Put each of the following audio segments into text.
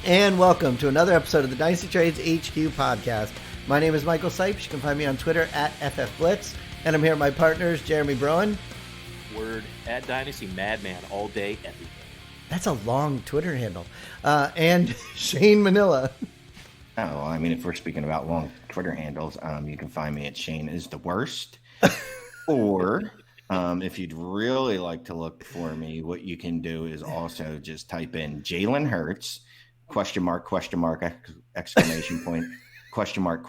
And welcome to another episode of the Dynasty Trades HQ podcast. My name is Michael Cipes. You can find me on Twitter at FFBlitz. And I'm here with my partners, Jeremy Browand. Word at Dynasty Madman all day, every day. That's a long Twitter handle. And Shane Manila. Oh, I mean, if we're speaking about long Twitter handles, you can find me at Shane is the worst. Or if you'd really like to look for me, what you can do is also just type in Jalen Hurts, question mark, exclamation point, question mark.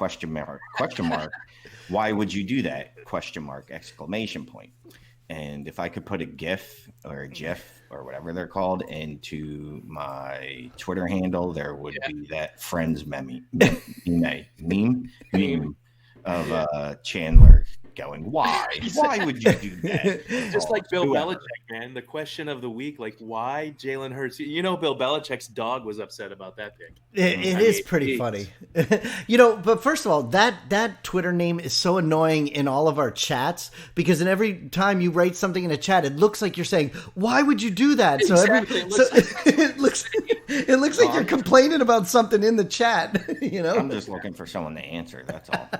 Why would you do that? Question mark, exclamation point. And if I could put a GIF or a GIF or whatever they're called into my Twitter handle, there would be that Friends meme of Chandler going, why would you do that? Just like Bill Belichick, man. The question of the week, like, why Jalen Hurts? You know, Bill Belichick's dog was upset about that pick. It is pretty funny. But first of all, that Twitter name is so annoying in all of our chats, because in every time you write something in a chat, it looks like you're saying, why would you do that? Exactly. It looks like you're complaining about something in the chat. I'm just looking for someone to answer. That's all.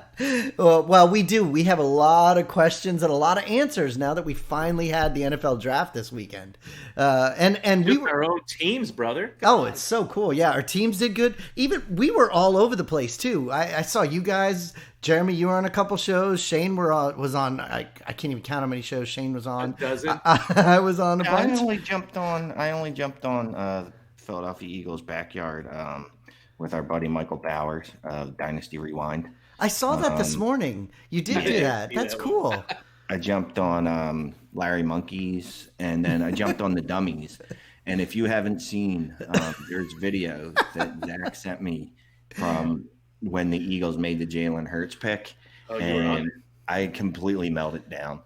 Well, we do. We have a lot of questions and a lot of answers now that we finally had the NFL draft this weekend. And we were our own teams, brother. Come on. It's so cool. Yeah, our teams did good. Even we were all over the place too. I saw you guys. Jeremy, you were on a couple shows. Shane was on. I can't even count how many shows Shane was on. A dozen. I was on a bunch. I only jumped on Philadelphia Eagles backyard with our buddy Michael Bowers of Dynasty Rewind. I saw that this morning. You did do that. That's cool. I jumped on Larry Monkeys, and then I jumped on the Dummies. And if you haven't seen, there's video that Zach sent me from when the Eagles made the Jalen Hurts pick, and I completely melted down.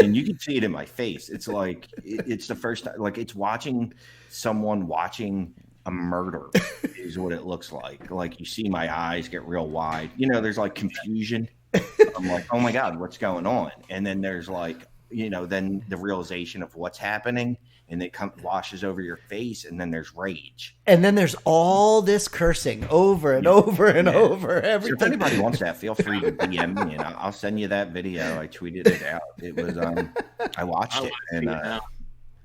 And you can see it in my face. It's like it's the first time, like it's watching someone watching a murder is what it looks like. Like you see my eyes get real wide. There's like confusion. I'm like, oh my God, what's going on? And then there's like, then the realization of what's happening, and it washes over your face, and then there's rage. And then there's all this cursing over and over and over. Everything. So if anybody wants that, feel free to DM me, and I'll send you that video. I tweeted it out. It was, I watched it, and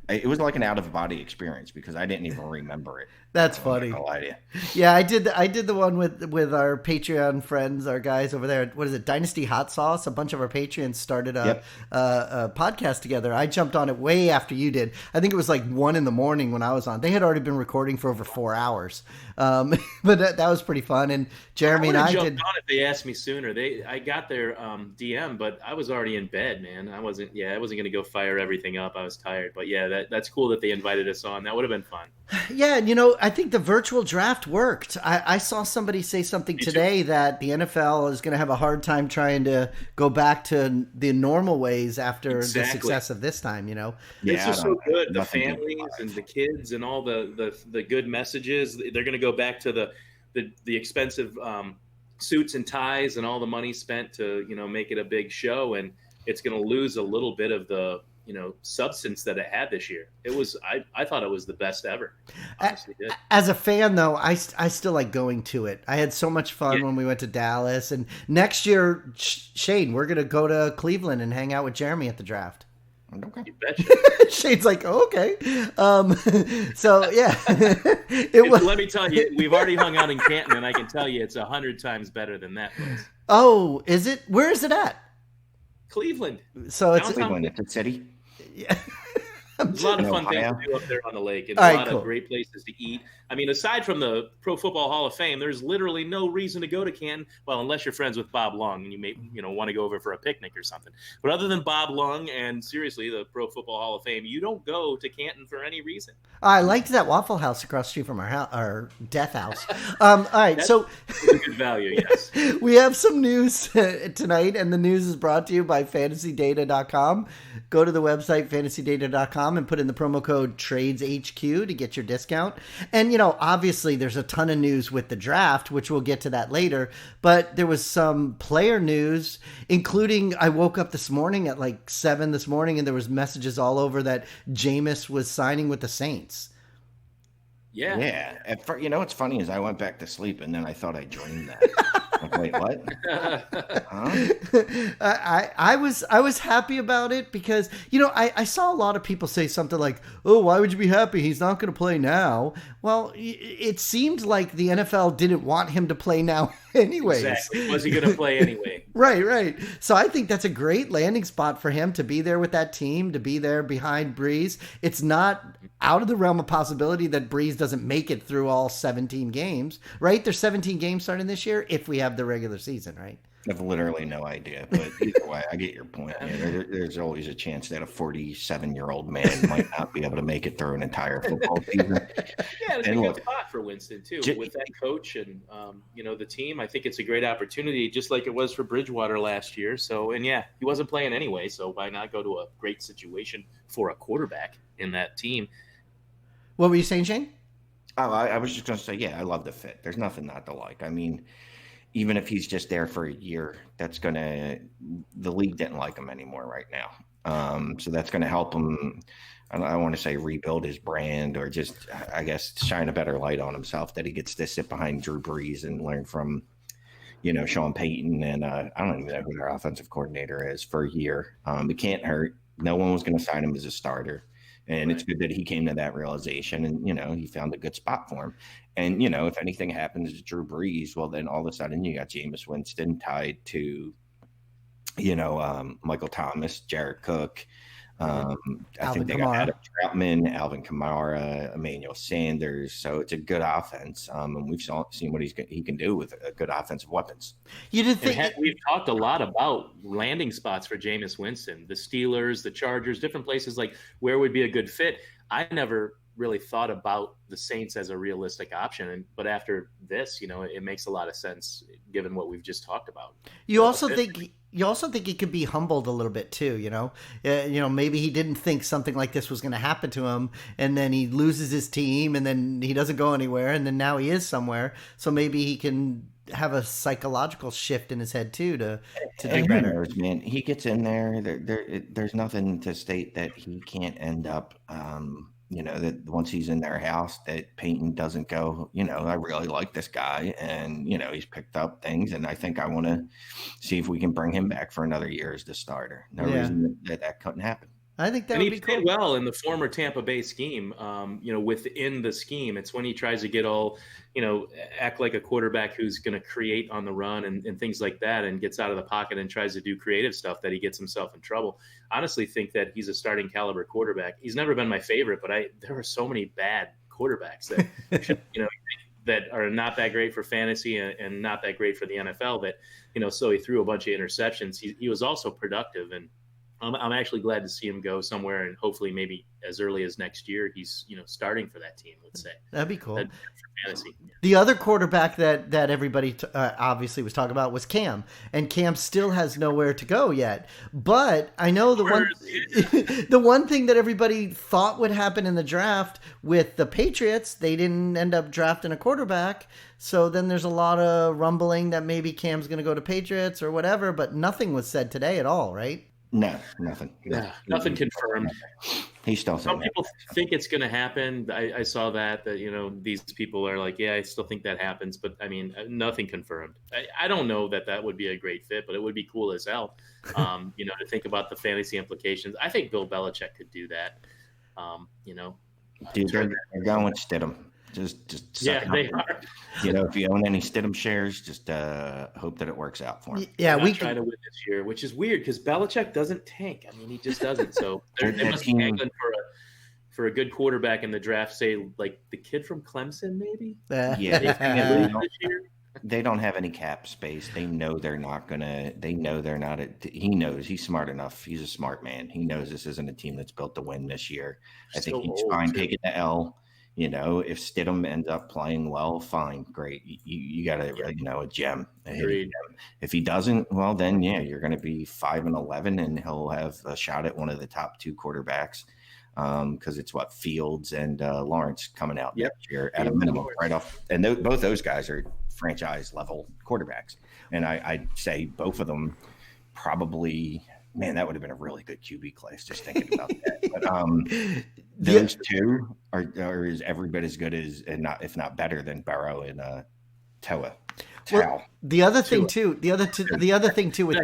it was like an out-of-body experience because I didn't even remember it. That's funny. No idea. Yeah, I did the one with our Patreon friends, our guys over there. What is it? Dynasty Hot Sauce. A bunch of our Patreons started a podcast together. I jumped on it way after you did. I think it was like 1 a.m. when I was on. They had already been recording for over 4 hours. But that was pretty fun. And Jeremy and I did. On if they asked me sooner. I got their DM, but I was already in bed, man. I wasn't going to go fire everything up. I was tired. But yeah, that's cool that they invited us on. That would have been fun. Yeah, I think the virtual draft worked. I saw somebody say something today that the NFL is going to have a hard time trying to go back to the normal ways after the success of this time, This is so good. The families and the kids and all the good messages, they're going to go back to the expensive suits and ties and all the money spent to, make it a big show. And it's going to lose a little bit of the substance that it had this year. It was, I thought it was the best ever. Honestly did. As a fan though, I still like going to it. I had so much fun when we went to Dallas, and next year, Shane, we're going to go to Cleveland and hang out with Jeremy at the draft. Okay. You betcha. Shane's like, oh, okay. So yeah, let me tell you, we've already hung out in Canton, and I can tell you it's 100 times better than that place. Oh, is it? Where is it at? Cleveland. So it's Cleveland. It's a city. Yeah. There's a lot of fun things to do up there on the lake, and a lot of great places to eat. I mean, aside from the Pro Football Hall of Fame, there's literally no reason to go to Canton. Well, unless you're friends with Bob Long and you may, want to go over for a picnic or something. But other than Bob Long and seriously, the Pro Football Hall of Fame, you don't go to Canton for any reason. I liked that Waffle House across the street from our death house. All right, so a good value, yes. We have some news tonight, and the news is brought to you by FantasyData.com. Go to the website FantasyData.com and put in the promo code TradesHQ to get your discount. And obviously there's a ton of news with the draft, which we'll get to that later. But there was some player news, including I woke up this morning at like 7 this morning, and there was messages all over that Jameis was signing with the Saints. Yeah. Yeah. At first, what's funny is I went back to sleep and then I thought I dreamed that. Like, wait, what? Huh? I was happy about it because I saw a lot of people say something like, "Oh, why would you be happy? He's not going to play now." Well, it seemed like the NFL didn't want him to play now anyways. Exactly. Was he going to play anyway? Right. So I think that's a great landing spot for him to be there with that team, to be there behind Breeze. It's not out of the realm of possibility that Breeze doesn't make it through all 17 games, right? There's 17 games starting this year if we have the regular season, right? I have literally no idea, but either way, I get your point. There's always a chance that a 47-year-old man might not be able to make it through an entire football season. Yeah, it's a good spot for Winston too. With that coach and the team, I think it's a great opportunity, just like it was for Bridgewater last year. So, and yeah, he wasn't playing anyway, so why not go to a great situation for a quarterback in that team? What were you saying, Shane? Oh, I was just going to say, yeah, I love the fit. There's nothing not to like. I mean, even if he's just there for a year, the league didn't like him anymore right now. So that's going to help him. I don't want to say rebuild his brand or just, I guess, shine a better light on himself, that he gets to sit behind Drew Brees and learn from, Sean Payton. And I don't even know who their offensive coordinator is for a year. It can't hurt. No one was going to sign him as a starter. And It's good that he came to that realization and, he found a good spot for him. And, if anything happens to Drew Brees, well, then all of a sudden you got Jameis Winston tied to, Michael Thomas, Jared Cook. I think they got Adam Troutman, Alvin Kamara, Emmanuel Sanders. So it's a good offense. And we've seen what he can do with good offensive weapons. You didn't think we've talked a lot about landing spots for Jameis Winston, the Steelers, the Chargers, different places, like where would be a good fit. I never really thought about the Saints as a realistic option, but after this, it makes a lot of sense given what we've just talked about. You also think he could be humbled a little bit too, maybe he didn't think something like this was going to happen to him, and then he loses his team, and then he doesn't go anywhere, and then now he is somewhere. So maybe he can have a psychological shift in his head too to do better. Who knows, man? He gets in there. There's nothing to state that he can't end up. That once he's in their house, that Peyton doesn't go, I really like this guy, and he's picked up things, and I think I want to see if we can bring him back for another year as the starter. No reason that couldn't happen. I think that would be cool. He played well in the former Tampa Bay scheme. Within the scheme, it's when he tries to get all, act like a quarterback who's going to create on the run and things like that, and gets out of the pocket and tries to do creative stuff, that he gets himself in trouble. Honestly, think that he's a starting caliber quarterback. He's never been my favorite, but there are so many bad quarterbacks that should, that are not that great for fantasy and not that great for the NFL. That so he threw a bunch of interceptions. He was also productive, and I'm actually glad to see him go somewhere, and hopefully maybe as early as next year he's starting for that team. Let's say that'd be cool. For fantasy. The other quarterback that everybody obviously was talking about was Cam, and Cam still has nowhere to go yet. But I know the one thing that everybody thought would happen in the draft with the Patriots, they didn't end up drafting a quarterback. So then there's a lot of rumbling that maybe Cam's going to go to Patriots or whatever. But nothing was said today at all, right? No, nothing. Yeah, nothing confirmed. He's still some people think it's going to happen. I saw that these people are like, yeah, I still think that happens, but I mean, nothing confirmed. I don't know that would be a great fit, but it would be cool as hell. To think about the fantasy implications. I think Bill Belichick could do that. Dude, they're going with Stidham. Just yeah, they are. If you own any Stidham shares, just hope that it works out for him. Yeah, we try to win this year, which is weird because Belichick doesn't tank. I mean, he just doesn't. So they must be angling for a good quarterback in the draft. Say like the kid from Clemson, maybe. Yeah, they don't have any cap space. They know they're not gonna. They know they're not. He knows he's smart enough. He's a smart man. He knows this isn't a team that's built to win this year. I think he's fine taking the L. If Stidham ends up playing well, fine, great. You got a gem. If he doesn't, well, then you're going to be 5-11, and he'll have a shot at one of the top two quarterbacks because it's Fields and Lawrence coming out next year at a minimum, right off. And both those guys are franchise level quarterbacks, and I'd say both of them probably. Man, that would have been a really good QB class. Just thinking about that. But those two are is every bit as good as, and not if not better than Burrow and Tua. Well, the other thing too with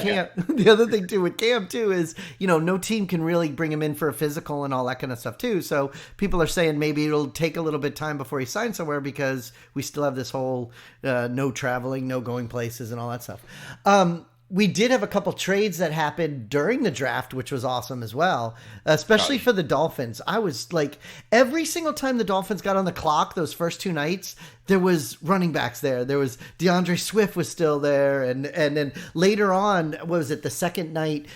Cam too is, no team can really bring him in for a physical and all that kind of stuff too. So people are saying maybe it'll take a little bit of time before he signs somewhere because we still have this whole no traveling, no going places and all that stuff. We did have a couple trades that happened during the draft, which was awesome as well, especially for the Dolphins. I was like, every single time the Dolphins got on the clock those first two nights, there was running backs there. There was DeAndre Swift was still there. And then later on, what was it, the second night,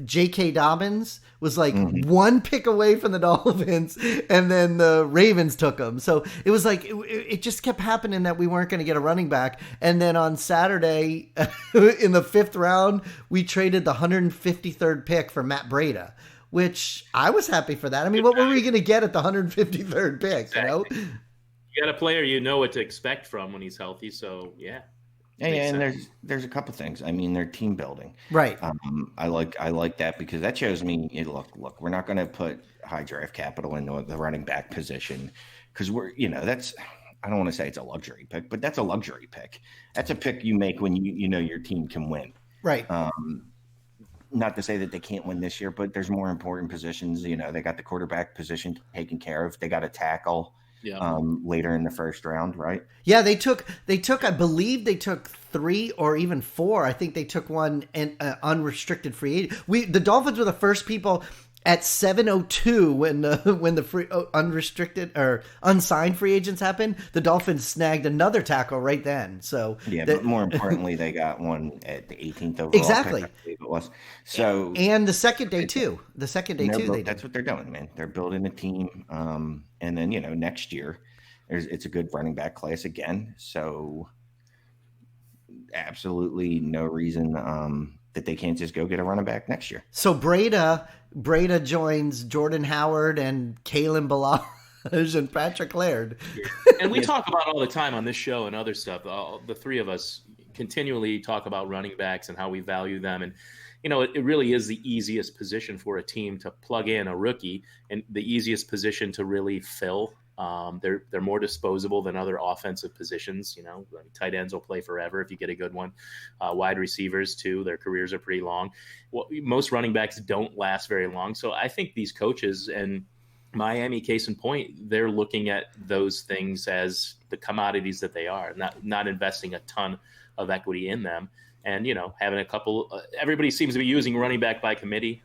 J.K. Dobbins was like one pick away from the Dolphins, and then the Ravens took him. So it was like, it just kept happening that we weren't going to get a running back. And then on Saturday, in the 5th round, we traded the 153rd pick for Matt Breida, which I was happy for that. I mean, what were we going to get at the 153rd pick, exactly. You got a player you know what to expect from when he's healthy, so yeah. Yeah, and there's a couple things. I mean, they're team building, right? I like that because that shows me. Look, we're not going to put high draft capital into the running back position because that's. I don't want to say it's a luxury pick, but that's a luxury pick. That's a pick you make when you know your team can win, right? Not to say that they can't win this year, but there's more important positions. They got the quarterback position taken care of. They got a tackle. Yeah. Later in the first round, right? Yeah, they took. I believe they took 3 or even 4. I think they took one in unrestricted free agent. The Dolphins were the first people at 7:02 when the free unrestricted or unsigned free agents happened. The Dolphins snagged another tackle right then. So yeah, but more importantly, they got one at the 18th overall. Exactly. Pick, I believe it was. So and the second day too. That's what they're doing, man. They're building a team. And then next year, it's a good running back class again. So absolutely no reason that they can't just go get a running back next year. So Breida joins Jordan Howard and Kalen Ballage and Patrick Laird. And we talk about all the time on this show and other stuff. The three of us continually talk about running backs and how we value them. And it really is the easiest position for a team to plug in a rookie, and the easiest position to really fill. They're more disposable than other offensive positions. Tight ends will play forever if you get a good one. Wide receivers too, their careers are pretty long. Well, most running backs don't last very long. So I think these coaches, and Miami, case in point, they're looking at those things as the commodities that they are, not investing a ton of equity in them. And, having a couple, everybody seems to be using running back by committee,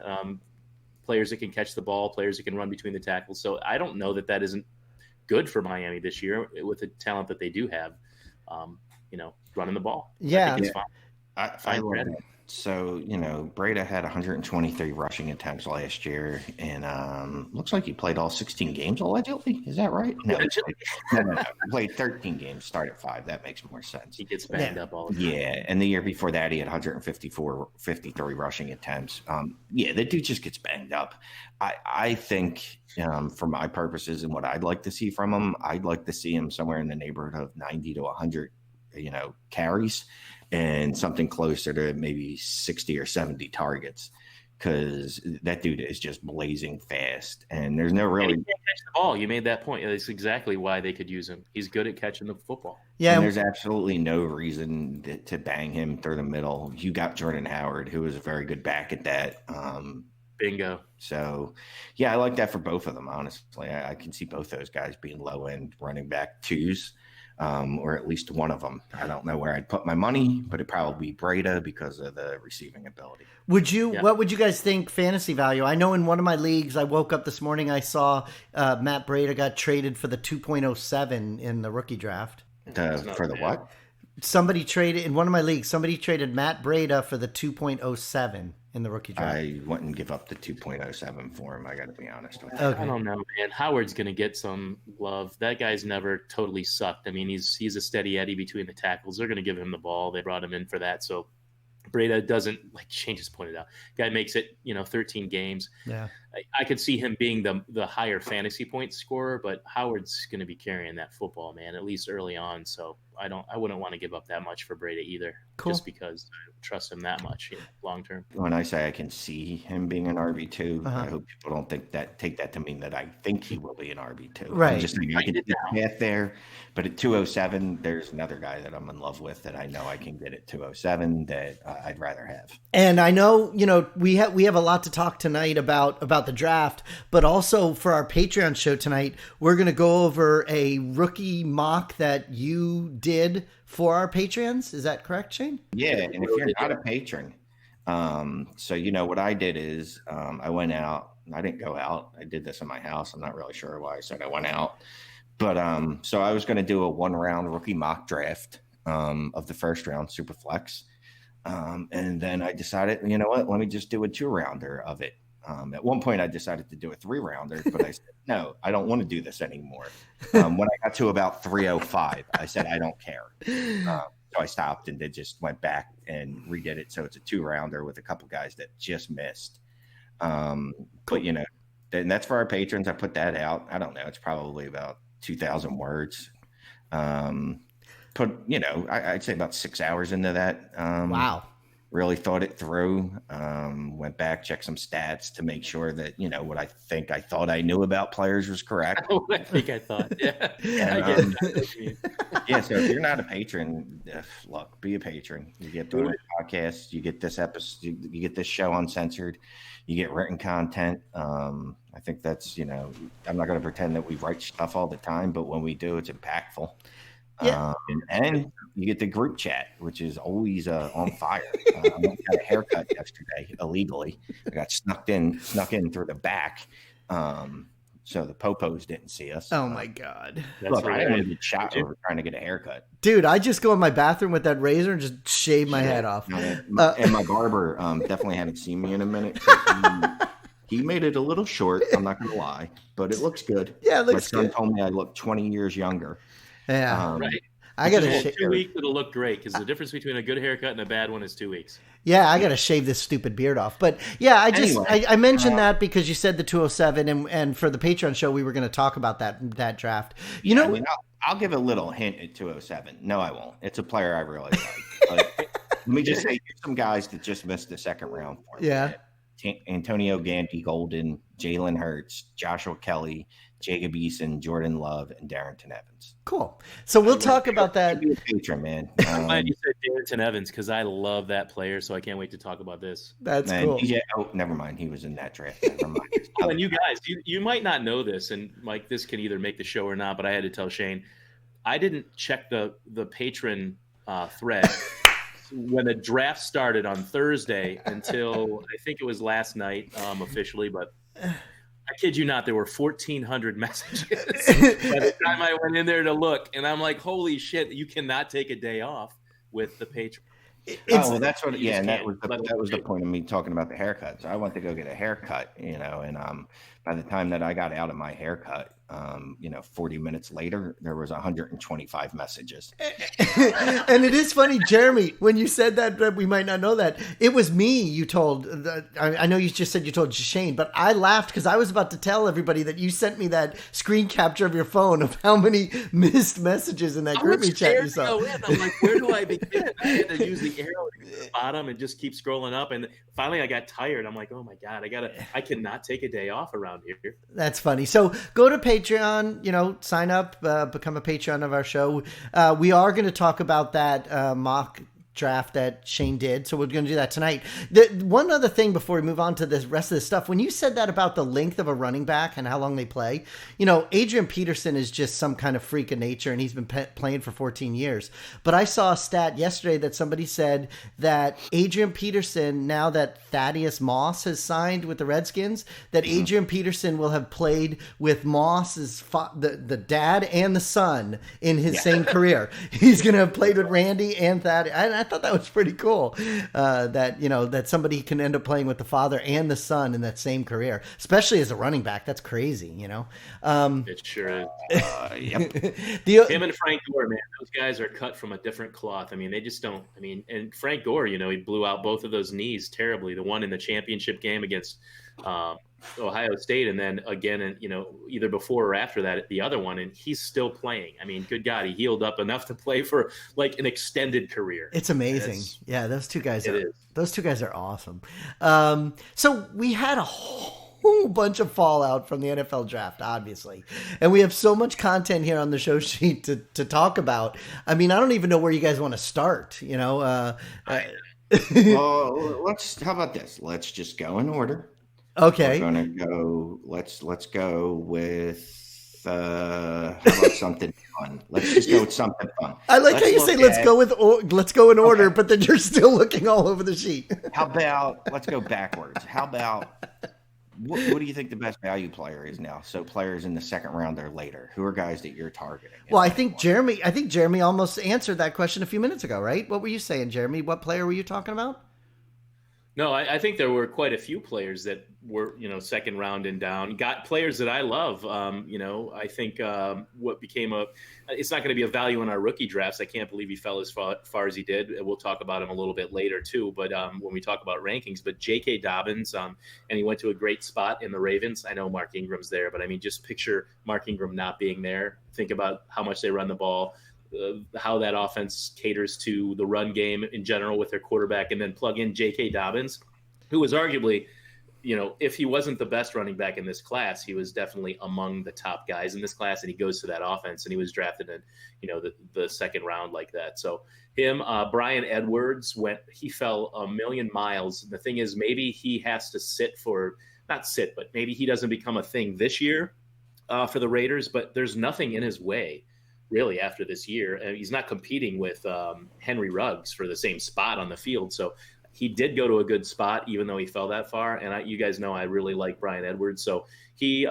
players that can catch the ball, players that can run between the tackles. So I don't know that isn't good for Miami this year with the talent that they do have, running the ball. Yeah. I think it's fine. I love that. So, Breida had 123 rushing attempts last year, and looks like he played all 16 games allegedly. Is that right? No. He played 13 games, started 5. That makes more sense. He gets banged up all the time. Yeah, and the year before that, he had 53 rushing attempts. The dude just gets banged up. I think, for my purposes and what I'd like to see from him, I'd like to see him somewhere in the neighborhood of 90 to 100, carries, and something closer to maybe 60 or 70 targets, because that dude is just blazing fast, and there's no really. And he can't catch the ball. You made that point. That's exactly why they could use him. He's good at catching the football. Yeah, and there's absolutely no reason to bang him through the middle. You got Jordan Howard, who is a very good back at that. Bingo. So, yeah, I like that for both of them, honestly. I can see both those guys being low-end running back 2s. Or at least one of them. I don't know where I'd put my money, but it'd probably be Breida because of the receiving ability. What would you guys think fantasy value? I know in one of my leagues, I woke up this morning, I saw Matt Breida got traded for the 2.07 in the rookie draft. For the what? Somebody traded in one of my leagues. Somebody traded Matt Breida for the 2.07 in the rookie draft. I wouldn't give up the 2.07 for him. I got to be honest with you. Okay. I don't know, man. Howard's going to get some love. That guy's never totally sucked. I mean, he's a steady Eddie between the tackles. They're going to give him the ball. They brought him in for that. So Breida doesn't, like Shane just pointed out, guy makes it, 13 games. Yeah. I could see him being the higher fantasy point scorer, but Howard's going to be carrying that football, man, at least early on. So I wouldn't want to give up that much for Brady either, just because I trust him that much long term. When I say I can see him being an RB2, I hope people don't take that to mean that I think he will be an RB2. Right. I'm just saying I can see the path there, but at 207, there's another guy that I'm in love with that I know I can get at 207 that I'd rather have. And I know, we have a lot to talk tonight about the draft, but also for our Patreon show tonight, we're going to go over a rookie mock that you did for our patrons. Is that correct, Shane? Yeah, and if you're not a patron, so what I did is I went out. I didn't go out. I did this in my house. I'm not really sure why I said I went out, but so I was going to do a 1-round rookie mock draft of the first round Superflex. And then I decided, you know what, let me just do a 2-rounder of it. At one point I decided to do a 3-rounder, but I said, no, I don't want to do this anymore. When I got to about 305, I said, I don't care. So I stopped and just went back and redid it. So it's a 2-rounder with a couple guys that just missed. But and that's for our patrons. I put that out. I don't know. It's probably about 2,000 words. I'd say about 6 hours into that. Wow. Really thought it through. Went back, checked some stats to make sure that, what I thought I knew about players was correct. I think I thought, yeah. And, yeah, so if you're not a patron, look, be a patron. You get the podcast, you get this episode, you get this show uncensored, you get written content. I think that's, I'm not going to pretend that we write stuff all the time, but when we do, it's impactful. Yeah. And you get the group chat, which is always on fire. I got a haircut yesterday illegally. I got snuck in through the back, so the popos didn't see us. Oh my god! Look, I didn't want to get shot over trying to get a haircut, dude. I just go in my bathroom with that razor and just shave my head off. And my barber definitely hadn't seen me in a minute. He made it a little short. I'm not gonna lie, but it looks good. Yeah, it looks good. My son told me I look 20 years younger. Yeah, right. I got to 2 weeks. It'll look great because the difference between a good haircut and a bad one is 2 weeks. Yeah, I got to shave this stupid beard off. But yeah, I mentioned that because you said the 207, and for the Patreon show, we were going to talk about that draft. I'll give a little hint at 207. No, I won't. It's a player I really like. Let me just say, here's some guys that just missed the second round for me. Yeah. Antonio Gandy Golden, Jalen Hurts, Joshua Kelly, Jacob Eason, Jordan Love, and Darrington Evans. Cool. So we'll talk about that. Be a patron, man. I'm glad you said Darrington Evans because I love that player, so I can't wait to talk about this. That's cool. Never mind. He was in that draft. Never mind. And you guys, you might not know this, and Mike, this can either make the show or not, but I had to tell Shane, I didn't check the patron thread when the draft started on Thursday until I think it was last night officially, but I kid you not, there were 1,400 messages by the time I went in there to look, and I'm like, holy shit, you cannot take a day off with the patron. That's what. Yeah, and that was the point of me talking about the haircut. So I went to go get a haircut, and by the time that I got out of my haircut, 40 minits later, there was 125 messages. And it is funny, Jeremy, when you said that, we might not know that it was me. You told. I know you just said you told Shane, but I laughed because I was about to tell everybody that you sent me that screen capture of your phone of how many missed messages in that group chat you saw. I'm like, where do I begin? I had to use the arrow to the bottom and just keep scrolling up. And finally, I got tired. I'm like, oh my god, I cannot take a day off around here. That's funny. So go to Patreon, sign up, become a Patreon of our show. We are going to talk about that mock draft that Shane did. So we're going to do that tonight. One other thing before we move on to the rest of the stuff, when you said that about the length of a running back and how long they play, Adrian Peterson is just some kind of freak of nature and he's been playing for 14 years. But I saw a stat yesterday that somebody said that Adrian Peterson, now that Thaddeus Moss has signed with the Redskins, that Adrian Peterson will have played with Moss's the dad and the son in his same career. He's going to have played with Randy and Thaddeus. I thought that was pretty cool that somebody can end up playing with the father and the son in that same career, especially as a running back. That's crazy, It sure is. Yep. Him and Frank Gore, man, those guys are cut from a different cloth. I mean, they just don't. I mean, and Frank Gore, he blew out both of those knees terribly. The one in the championship game against Ohio State, and then again, and either before or after that, the other one, and he's still playing. I mean, good God, he healed up enough to play for like an extended career. It's amazing. Yeah, those two guys are awesome. So we had a whole bunch of fallout from the NFL draft, obviously, and we have so much content here on the show sheet to talk about. I mean, I don't even know where you guys want to start. Well, how about this? Let's just go in order. Okay. We're gonna go. Let's go with how about something fun? Let's just go with something fun. I like how you say let's go in order, but then you're still looking all over the sheet. How about let's go backwards? How about what do you think the best value player is now? So players in the second round or later, who are guys that you're targeting? Well, I think Jeremy almost answered that question a few minutes ago, right? What were you saying, Jeremy? What player were you talking about? No, I think there were quite a few players that were, second round and down. Got players that I love. I think what became it's not going to be a value in our rookie drafts. I can't believe he fell as far as he did. We'll talk about him a little bit later too. But when we talk about rankings, but J.K. Dobbins, and he went to a great spot in the Ravens. I know Mark Ingram's there, but I mean, just picture Mark Ingram not being there. Think about how much they run the ball. How that offense caters to the run game in general with their quarterback, and then plug in J.K. Dobbins, who was arguably, if he wasn't the best running back in this class, he was definitely among the top guys in this class, and he goes to that offense, and he was drafted in, the second round like that. So him, Bryan Edwards he fell a million miles. The thing is, maybe he has to but maybe he doesn't become a thing this year for the Raiders, but there's nothing in his way really after this year. And he's not competing with Henry Ruggs for the same spot on the field. So he did go to a good spot, even though he fell that far. And you guys know I really like Bryan Edwards. So he,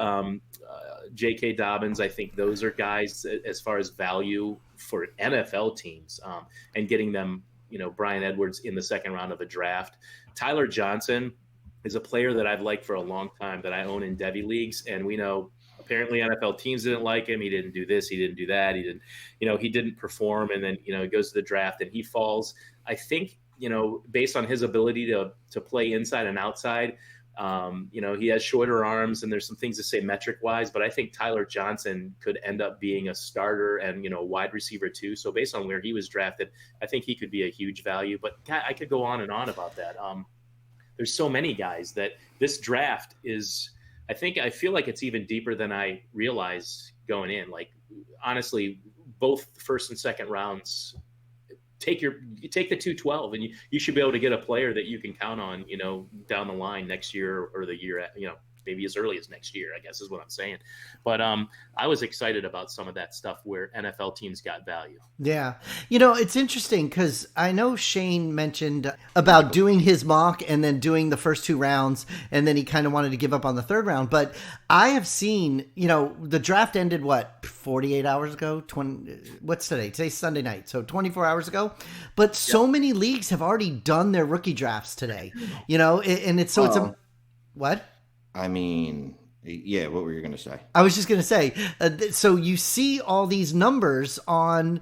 J.K. Dobbins, I think those are guys as far as value for NFL teams and getting them, Bryan Edwards in the second round of a draft. Tyler Johnson is a player that I've liked for a long time that I own in Devy leagues. And we know apparently NFL teams didn't like him. He didn't do this. He didn't do that. He didn't perform. And then, he goes to the draft and he falls. I think, based on his ability to play inside and outside, he has shorter arms and there's some things to say metric wise, but I think Tyler Johnson could end up being a starter and, wide receiver too. So based on where he was drafted, I think he could be a huge value, but I could go on and on about that. There's so many guys that this draft is, I feel like it's even deeper than I realized going in. Like, honestly, both first and second rounds, take the 212 and you should be able to get a player that you can count on, down the line next year or the year, maybe as early as next year, I guess is what I'm saying. But I was excited about some of that stuff where NFL teams got value. Yeah. It's interesting because I know Shane mentioned about doing his mock and then doing the first two rounds, and then he kind of wanted to give up on the third round. But I have seen, the draft ended, 48 hours ago? What's today? Today's Sunday night. So 24 hours ago. But so many leagues have already done their rookie drafts today, and it's what? I mean, yeah, what were you going to say? I was just going to say, so you see all these numbers on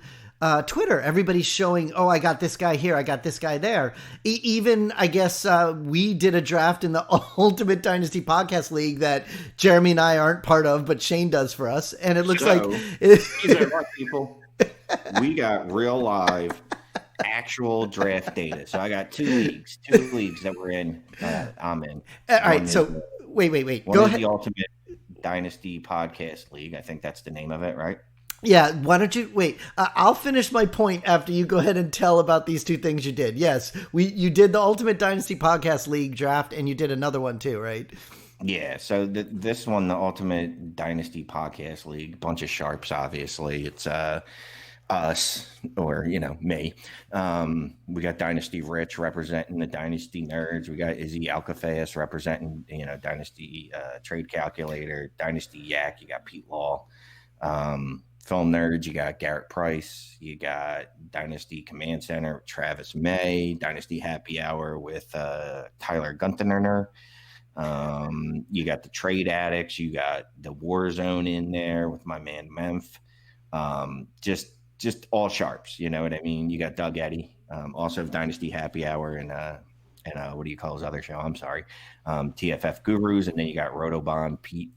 Twitter. Everybody's showing, I got this guy here, I got this guy there. Even, I guess, we did a draft in the Ultimate Dynasty Podcast League that Jeremy and I aren't part of, but Shane does for us. And it looks like... These are our people. We got real live actual draft data. So I got two leagues that we're in. I'm in. All right, so... Wait. One Go is ahead. The Ultimate Dynasty Podcast League. I think that's the name of it, right? Yeah. Why don't you wait? I'll finish my point after you go ahead and tell about these two things you did. Yes, you did the Ultimate Dynasty Podcast League draft, and you did another one too, right? Yeah. So this one, the Ultimate Dynasty Podcast League, bunch of sharps. Obviously, it's us or me. We got Dynasty Rich representing the Dynasty Nerds. We got Izzy Alcafeas representing Dynasty Trade Calculator. Dynasty Yak. You got Pete Law. Film Nerds. You got Garrett Price. You got Dynasty Command Center with Travis May. Dynasty Happy Hour with Tyler Guntener. You got the Trade Addicts. You got the War Zone in there with my man Memph. Just all sharps, you know what I mean? You got Doug Eddy, also Dynasty Happy Hour, and and what do you call his other show? I'm sorry, TFF Gurus, and then you got Rotobahn, Pete.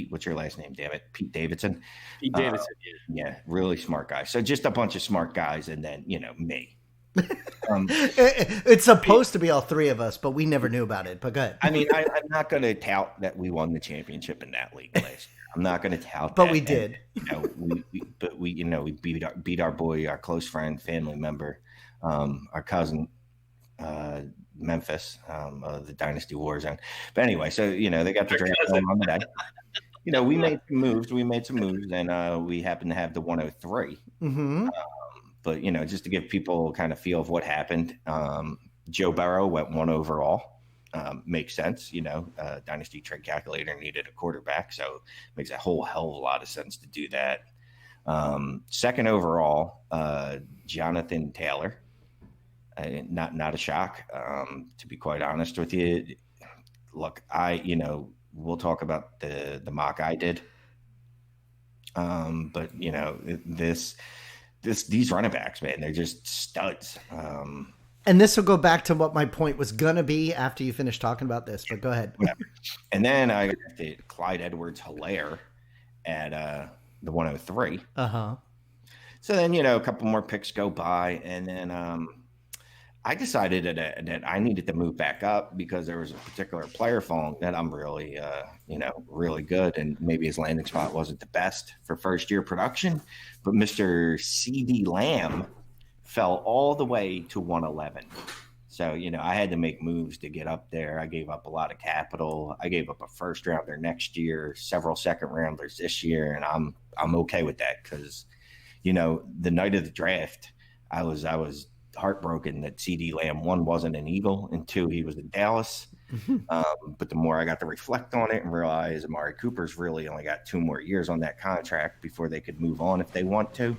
What's your last name? Damn it, Pete Davidson. Pete Davidson. Yeah, really smart guy. So just a bunch of smart guys, and then me. It's supposed to be all three of us, but we never knew about it. But go ahead. I mean, I'm not going to tout that we won the championship in that league last year. I'm not going to tout, but that. We did. And, we beat our boy, our close friend, family member, our cousin, Memphis, the Dynasty Warzone. But anyway, so they got the draft on today. We made some moves. And we happened to have the 103. Mm-hmm. But just to give people kind of feel of what happened, Joe Burrow went 1 overall. Makes sense, Dynasty Trade Calculator needed a quarterback, so it makes a hell of a lot of sense to do that. Second overall, Jonathan Taylor. Not a shock, to be quite honest with you. Look, we'll talk about the mock I did, but these running backs, man, they're just studs. And this will go back to what my point was going to be after you finish talking about this, but go ahead. And then I did Clyde Edwards-Helaire at the 103. Uh-huh. So then, a couple more picks go by, and then I decided that I needed to move back up because there was a particular player falling that I'm really, really good, and maybe his landing spot wasn't the best for first-year production, but Mr. C.D. Lamb fell all the way to 111. So, I had to make moves to get up there. I gave up a lot of capital. I gave up a first rounder next year, several second rounders this year, and I'm okay with that because, the night of the draft, I was heartbroken that C.D. Lamb, 1, wasn't an Eagle, and 2, he was in Dallas. But the more I got to reflect on it and realize Amari Cooper's really only got 2 more years on that contract before they could move on if they want to.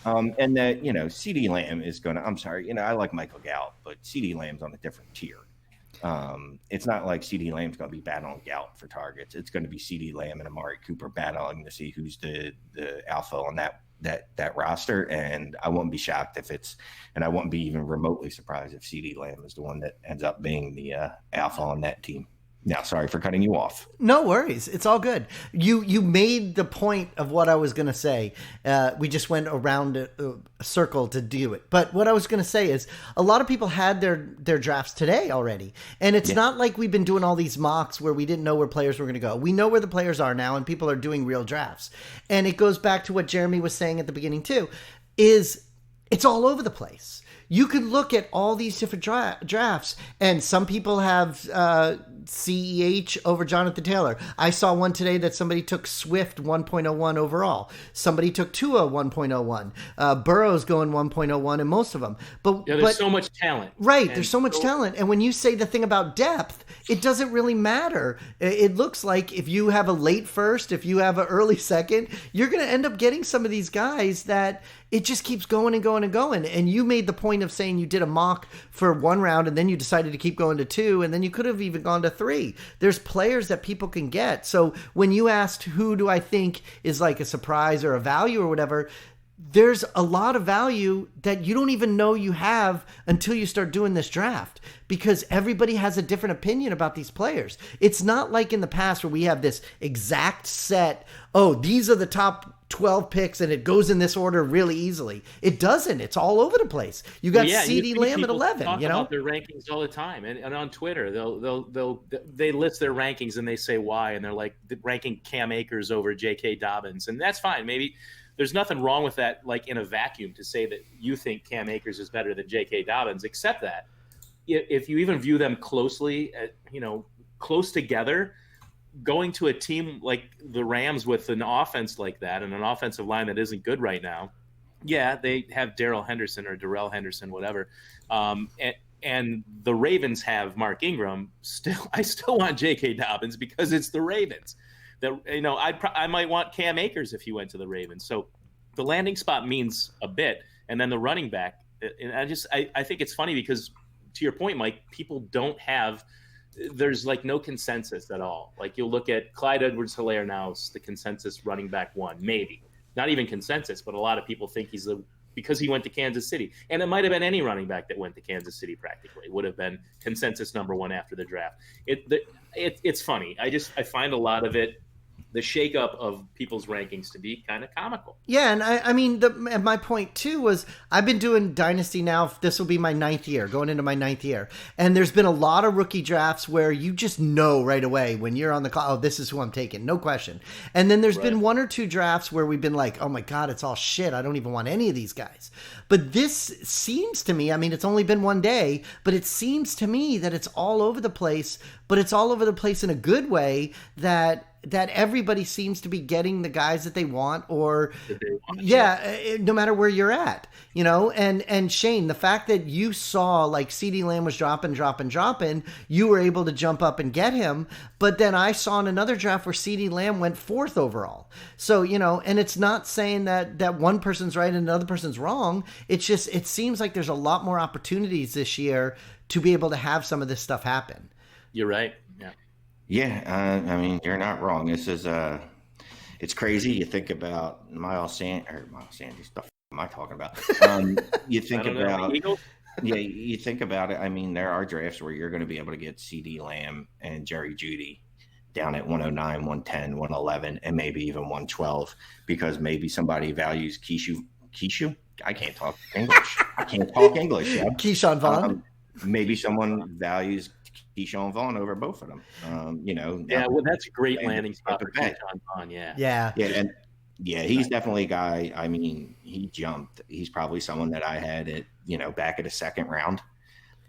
And that, C.D. Lamb is going to, I'm sorry, I like Michael Gallup, but C.D. Lamb's on a different tier. It's not like C.D. Lamb's going to be battling Gallup for targets. It's going to be C.D. Lamb and Amari Cooper battling to see who's the alpha on that roster. And I wouldn't be shocked and I wouldn't be even remotely surprised if C.D. Lamb is the one that ends up being the alpha on that team. Now, sorry for cutting you off. No worries. It's all good. You made the point of what I was going to say. We just went around a circle to do it. But what I was going to say is a lot of people had their drafts today already. And it's not like we've been doing all these mocks where we didn't know where players were going to go. We know where the players are now, and people are doing real drafts. And it goes back to what Jeremy was saying at the beginning too, is it's all over the place. You could look at all these different drafts, and some people have CEH over Jonathan Taylor. I saw one today that somebody took Swift 1.01 overall. Somebody took Tua 1.01. Burrow's going 1.01 in most of them. But there's so much talent. Right, there's so much talent. And when you say the thing about depth, it doesn't really matter. It looks like if you have a late first, if you have an early second, you're going to end up getting some of these guys that it just keeps going and going and going. And you made the point of saying you did a mock for 1 round and then you decided to keep going to 2, and then you could have even gone to 3. There's players that people can get. So when you asked who do I think is like a surprise or a value or whatever, there's a lot of value that you don't even know you have until you start doing this draft, because everybody has a different opinion about these players. It's not like in the past where we have this exact set, these are the top 12 picks and it goes in this order really easily. It doesn't. It's all over the place. You got CeeDee Lamb at 11. Talk about their rankings all the time, and on Twitter they list their rankings and they say why, and they're like ranking Cam Akers over J.K. Dobbins, and that's fine. Maybe there's nothing wrong with that, like in a vacuum, to say that you think Cam Akers is better than J.K. Dobbins, except that if you even view them closely, close together, going to a team like the Rams with an offense like that and an offensive line that isn't good right now, they have Darrell Henderson or Darrell Henderson, whatever, and the Ravens have Mark Ingram. I still want J.K. Dobbins because it's the Ravens. I might want Cam Akers if he went to the Ravens. So the landing spot means a bit, and then the running back. And I think it's funny because, to your point, Mike, people don't have. There's like no consensus at all. Like you'll look at Clyde Edwards-Helaire now, the consensus running back 1, maybe not even consensus, but a lot of people think he's the because he went to Kansas City. And it might have been any running back that went to Kansas City practically. It would have been consensus number one after the draft. It's funny. I find a lot of it, the shakeup of people's rankings, to be kind of comical. Yeah, and I mean, my point too was I've been doing Dynasty now. This will be my 9th year, going into my 9th year. And there's been a lot of rookie drafts where you just know right away when you're on the call, oh, this is who I'm taking, no question. And then there's been 1 or 2 drafts where we've been like, oh my God, it's all shit. I don't even want any of these guys. But this seems to me, I mean, it's only been 1 day, but it seems to me that it's all over the place, but it's all over the place in a good way, that everybody seems to be getting the guys that they want, or no matter where you're at, you know. And Shane, the fact that you saw like CeeDee Lamb was dropping, you were able to jump up and get him. But then I saw in another draft where CeeDee Lamb went 4th overall. So, you know, and it's not saying that one person's right and another person's wrong. It's just, it seems like there's a lot more opportunities this year to be able to have some of this stuff happen. You're right. Yeah, I mean, you're not wrong. This is it's crazy. You think about Miles Sanders. Stuff am I talking about? You think about you think about it. I mean, there are drafts where you're going to be able to get CeeDee Lamb and Jerry Jeudy down at 109, 110, 111, and maybe even 112 because maybe somebody values Keyshawn. I can't talk English. Yeah. Keyshawn Vaughn. Maybe someone values Keyshawn Vaughn over both of them. You know. Yeah, well, that's a great landing spot for Keyshawn Vaughn. Yeah. He's definitely a guy. I mean, he jumped. He's probably someone that I had at back at the 2nd round.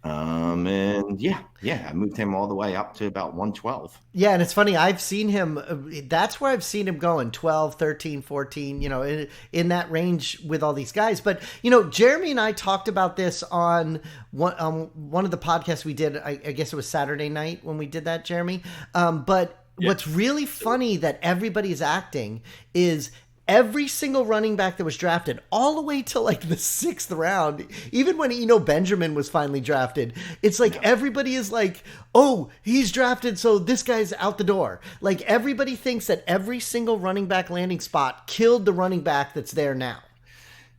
And I moved him all the way up to about 112. Yeah, and it's funny, I've seen him, that's where I've seen him going, 12, 13, 14, in that range with all these guys. But, Jeremy and I talked about this on one of the podcasts we did, I guess it was Saturday night when we did that, Jeremy. What's really funny that everybody's acting is every single running back that was drafted all the way to like the 6th round, even when Eno Benjamin was finally drafted, it's like everybody is like, oh, he's drafted, so this guy's out the door. Like everybody thinks that every single running back landing spot killed the running back that's there now.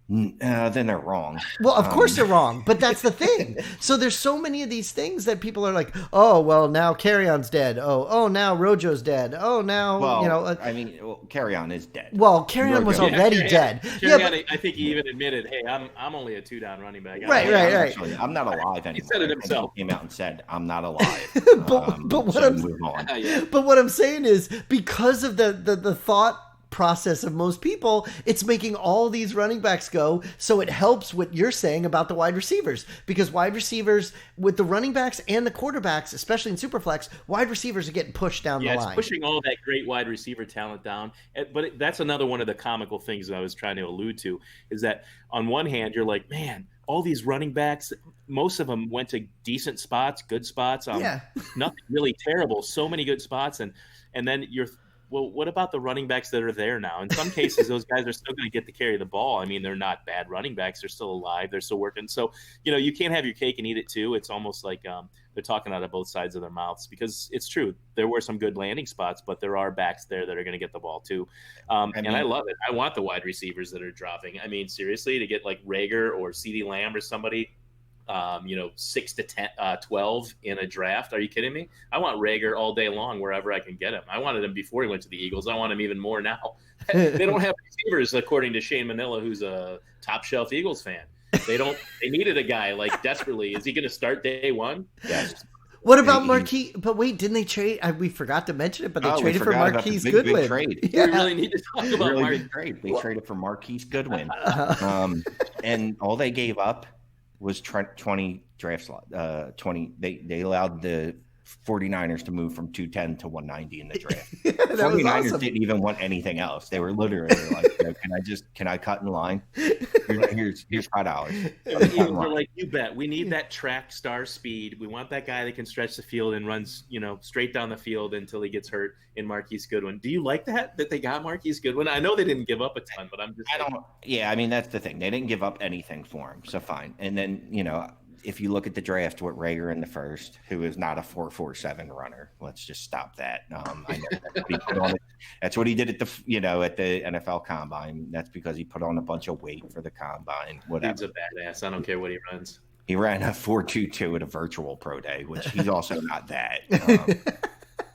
Then they're wrong. Well, of course they're wrong, but that's the thing. So there's so many of these things that people are like, oh, well, now Carrion's dead. Oh, now Rojo's dead. Oh, now, Carrion is dead. Well, Carrion was already dead. Carrion, I think he even admitted, hey, I'm only a 2-down running back. Right. Actually, I'm not alive anymore. He said it himself. He came out and said, I'm not alive. But what I'm saying is because of the thought process of most people, it's making all these running backs go. So it helps what you're saying about the wide receivers, because wide receivers with the running backs and the quarterbacks, especially in Superflex, wide receivers are getting pushed down the line. It's pushing all that great wide receiver talent down. But that's another one of the comical things that I was trying to allude to, is that on one hand, you're like, man, all these running backs, most of them went to decent spots, good spots. Nothing really terrible. So many good spots. And then well, what about the running backs that are there now? In some cases, those guys are still going to get to carry the ball. I mean, they're not bad running backs. They're still alive. They're still working. So, you can't have your cake and eat it too. It's almost like they're talking out of both sides of their mouths, because it's true. There were some good landing spots, but there are backs there that are going to get the ball too. And I love it. I want the wide receivers that are dropping. I mean, seriously, to get like Rager or CeeDee Lamb or somebody, 6 to 10, 12 in a draft. Are you kidding me? I want Rager all day long wherever I can get him. I wanted him before he went to the Eagles. I want him even more now. They don't have receivers, according to Shane Manila, who's a top shelf Eagles fan. They needed a guy like desperately. Is he going to start day one? Yes. What about Marquise? But wait, didn't they trade? We forgot to mention it, but they traded for Marquise Goodwin. Big trade. Yeah. We really need to talk about really big trade. They traded for Marquise Goodwin, and all they gave up was 20 draft slot. 20. They allowed the 49ers to move from 210 to 190 in the draft. 49ers awesome. Didn't even want anything else. They were literally like, can I cut in line? Here's $5. We're like, you bet. We need that track star speed. We want that guy that can stretch the field and runs, straight down the field until he gets hurt in Marquise Goodwin. Do you like that they got Marquise Goodwin? I know they didn't give up a ton, but I'm just. Yeah, I mean, that's the thing. They didn't give up anything for him, so fine. And then, if you look at the draft with Rager in the first, who is not a 4.47 runner, let's just stop that. I know that's what he did at the NFL Combine. That's because he put on a bunch of weight for the Combine. Whatever. Dude's a badass. I don't care what he runs. He ran a 4.22 at a virtual pro day, which he's also not that.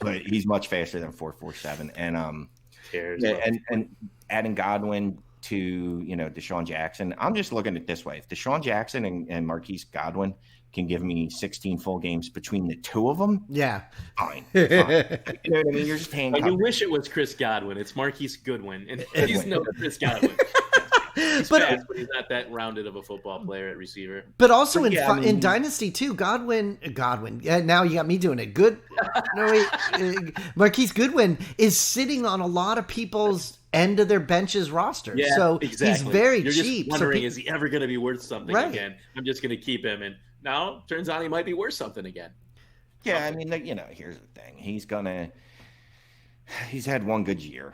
But he's much faster than 4.47. And and adding Godwin to Deshaun Jackson, I'm just looking at it this way: if Deshaun Jackson and Marquise Godwin can give me 16 full games between the two of them, fine. You know what I mean? You're just handcuffed. I wish it was Chris Godwin. It's Marquise Goodwin, and he's no Chris Godwin. He's fast, but he's not that rounded of a football player at receiver. But also in Dynasty too, Godwin. Yeah, now you got me doing it. Good. No, wait. Marquise Goodwin is sitting on a lot of people's end of their benches roster. Yeah, so exactly. He's very You're cheap. Just wondering, is he ever going to be worth something again? I'm just going to keep him. And now turns out he might be worth something again. Yeah, I mean, here's the thing. He's had one good year.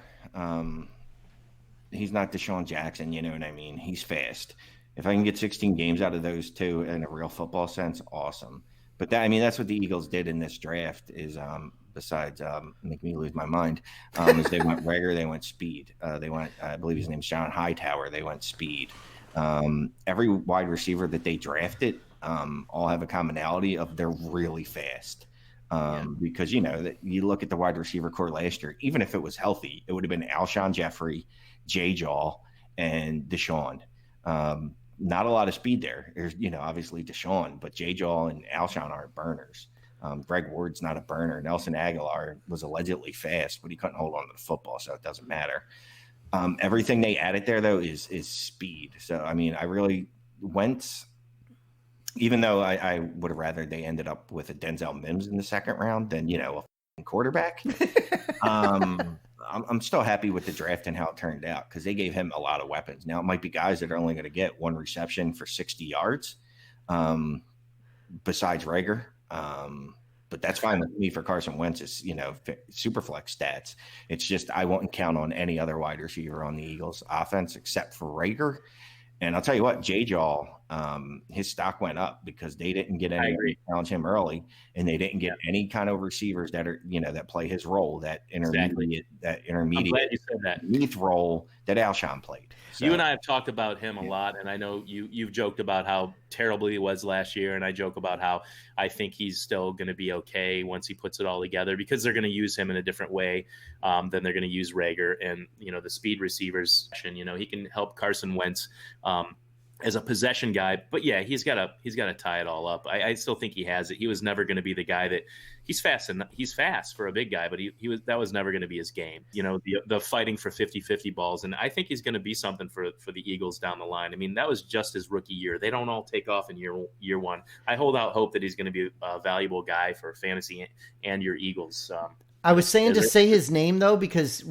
He's not Deshaun Jackson, you know what I mean? He's fast. If I can get 16 games out of those two in a real football sense, awesome. But that's what the Eagles did in this draft is besides make me lose my mind, is they went Rager, they went speed. They went, I believe his name's John Hightower, they went speed. Every wide receiver that they drafted all have a commonality of they're really fast. Because, that you look at the wide receiver core last year, even if it was healthy, it would have been Alshon Jeffrey, Jay Jaw, and Deshaun. Not a lot of speed there. There's, obviously Deshaun, but Jay Jaw and Alshon aren't burners. Greg Ward's not a burner. Nelson Aguilar was allegedly fast, but he couldn't hold on to the football, so it doesn't matter. Everything they added there, though, is speed. So, I mean, I really went, even though I would have rather they ended up with a Denzel Mims in the second round than, a quarterback. I'm still happy with the draft and how it turned out because they gave him a lot of weapons. Now, it might be guys that are only going to get one reception for 60 yards besides Rager. But that's fine with me for Carson Wentz's, super flex stats. It's just I won't count on any other wide receiver on the Eagles offense except for Rager. And I'll tell you what, J-Jaw, his stock went up because they didn't get any to challenge him early, and they didn't get any kind of receivers that are, that play his role, that intermediate, I'm glad you said that. Role that Alshon played. So, you and I have talked about him a lot, and I know you've joked about how terrible he was last year, and I joke about how I think he's still going to be okay once he puts it all together because they're going to use him in a different way than they're going to use Rager and the speed receivers. He can help Carson Wentz as a possession guy, but yeah, he's got to tie it all up. I still think he has it. He was never going to be the guy that he's fast for a big guy, but that was never going to be his game. The fighting for 50-50 balls. And I think he's going to be something for the Eagles down the line. I mean, that was just his rookie year. They don't all take off in year one. I hold out hope that he's going to be a valuable guy for fantasy and your Eagles. I was saying to say his name though, because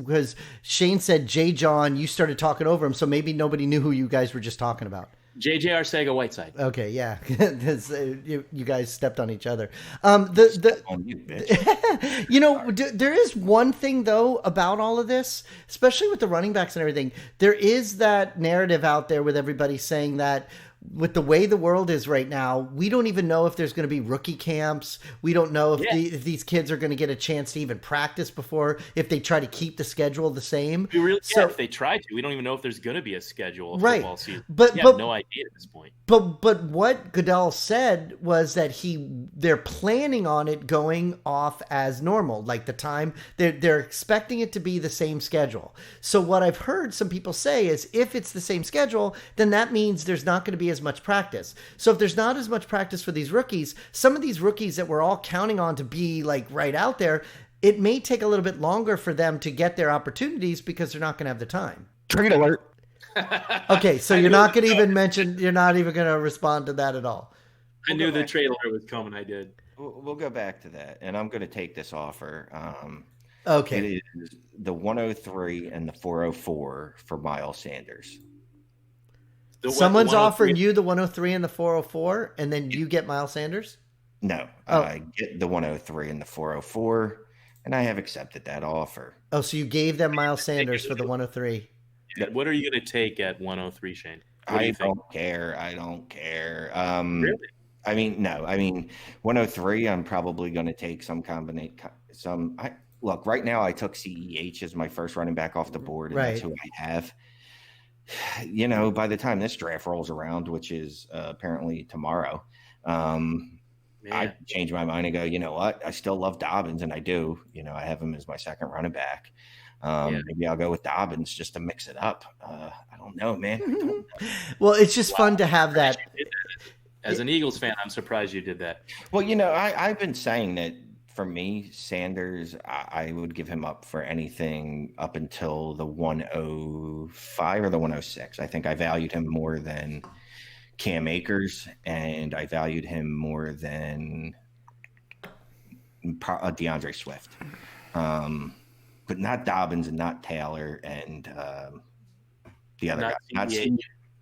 Shane said Jay John, you started talking over him. So maybe nobody knew who you guys were just talking about. J.J. Arcega-Whiteside. Okay, yeah, you guys stepped on each other. There is one thing though about all of this, especially with the running backs and everything. There is that narrative out there with everybody saying that with the way the world is right now, we don't even know if there's going to be rookie camps. We don't know if these kids are going to get a chance to even practice before, if they try to keep the schedule the same. If they try to, we don't even know if there's going to be a schedule of football season. But no idea at this point. But what Goodell said was that they're planning on it going off as normal, like the time they're expecting it to be the same schedule. So what I've heard some people say is if it's the same schedule, then that means there's not going to be as much practice. So if there's not as much practice for these rookies, some of these rookies that we're all counting on to be like right out there, it may take a little bit longer for them to get their opportunities because they're not going to have the time. Trade alert. Okay, so you're not going to even mention, you're not even going to respond to that at all. I knew the trade alert was coming. I did. We'll go back to that, and I'm going to take this offer. Okay. It is the 103 and the 404 for Miles Sanders. Someone's offering you the 103 and the 404, and then you get Miles Sanders? No, I get the 103 and the 404, and I have accepted that offer. Oh, so you gave them Miles Sanders for the 103. What are you going to take at 103, Shane? I don't care. Really? I mean, no. I mean, 103. I'm probably going to take some combination. Look, right now I took CEH as my first running back off the board, and that's who I have. You know, by the time this draft rolls around, which is apparently tomorrow, I change my mind and go, you know what? I still love Dobbins, and I do. You know, I have him as my second running back. Maybe I'll go with Dobbins just to mix it up. I don't know, man. I don't know. Well, it's just fun to have that. As an Eagles fan, I'm surprised you did that. Well, you know, I've been saying that for me, Sanders, I would give him up for anything up until the 105 or the 106. I think I valued him more than Cam Akers, and I valued him more than DeAndre Swift. But not Dobbins and not Taylor and the other guy. Not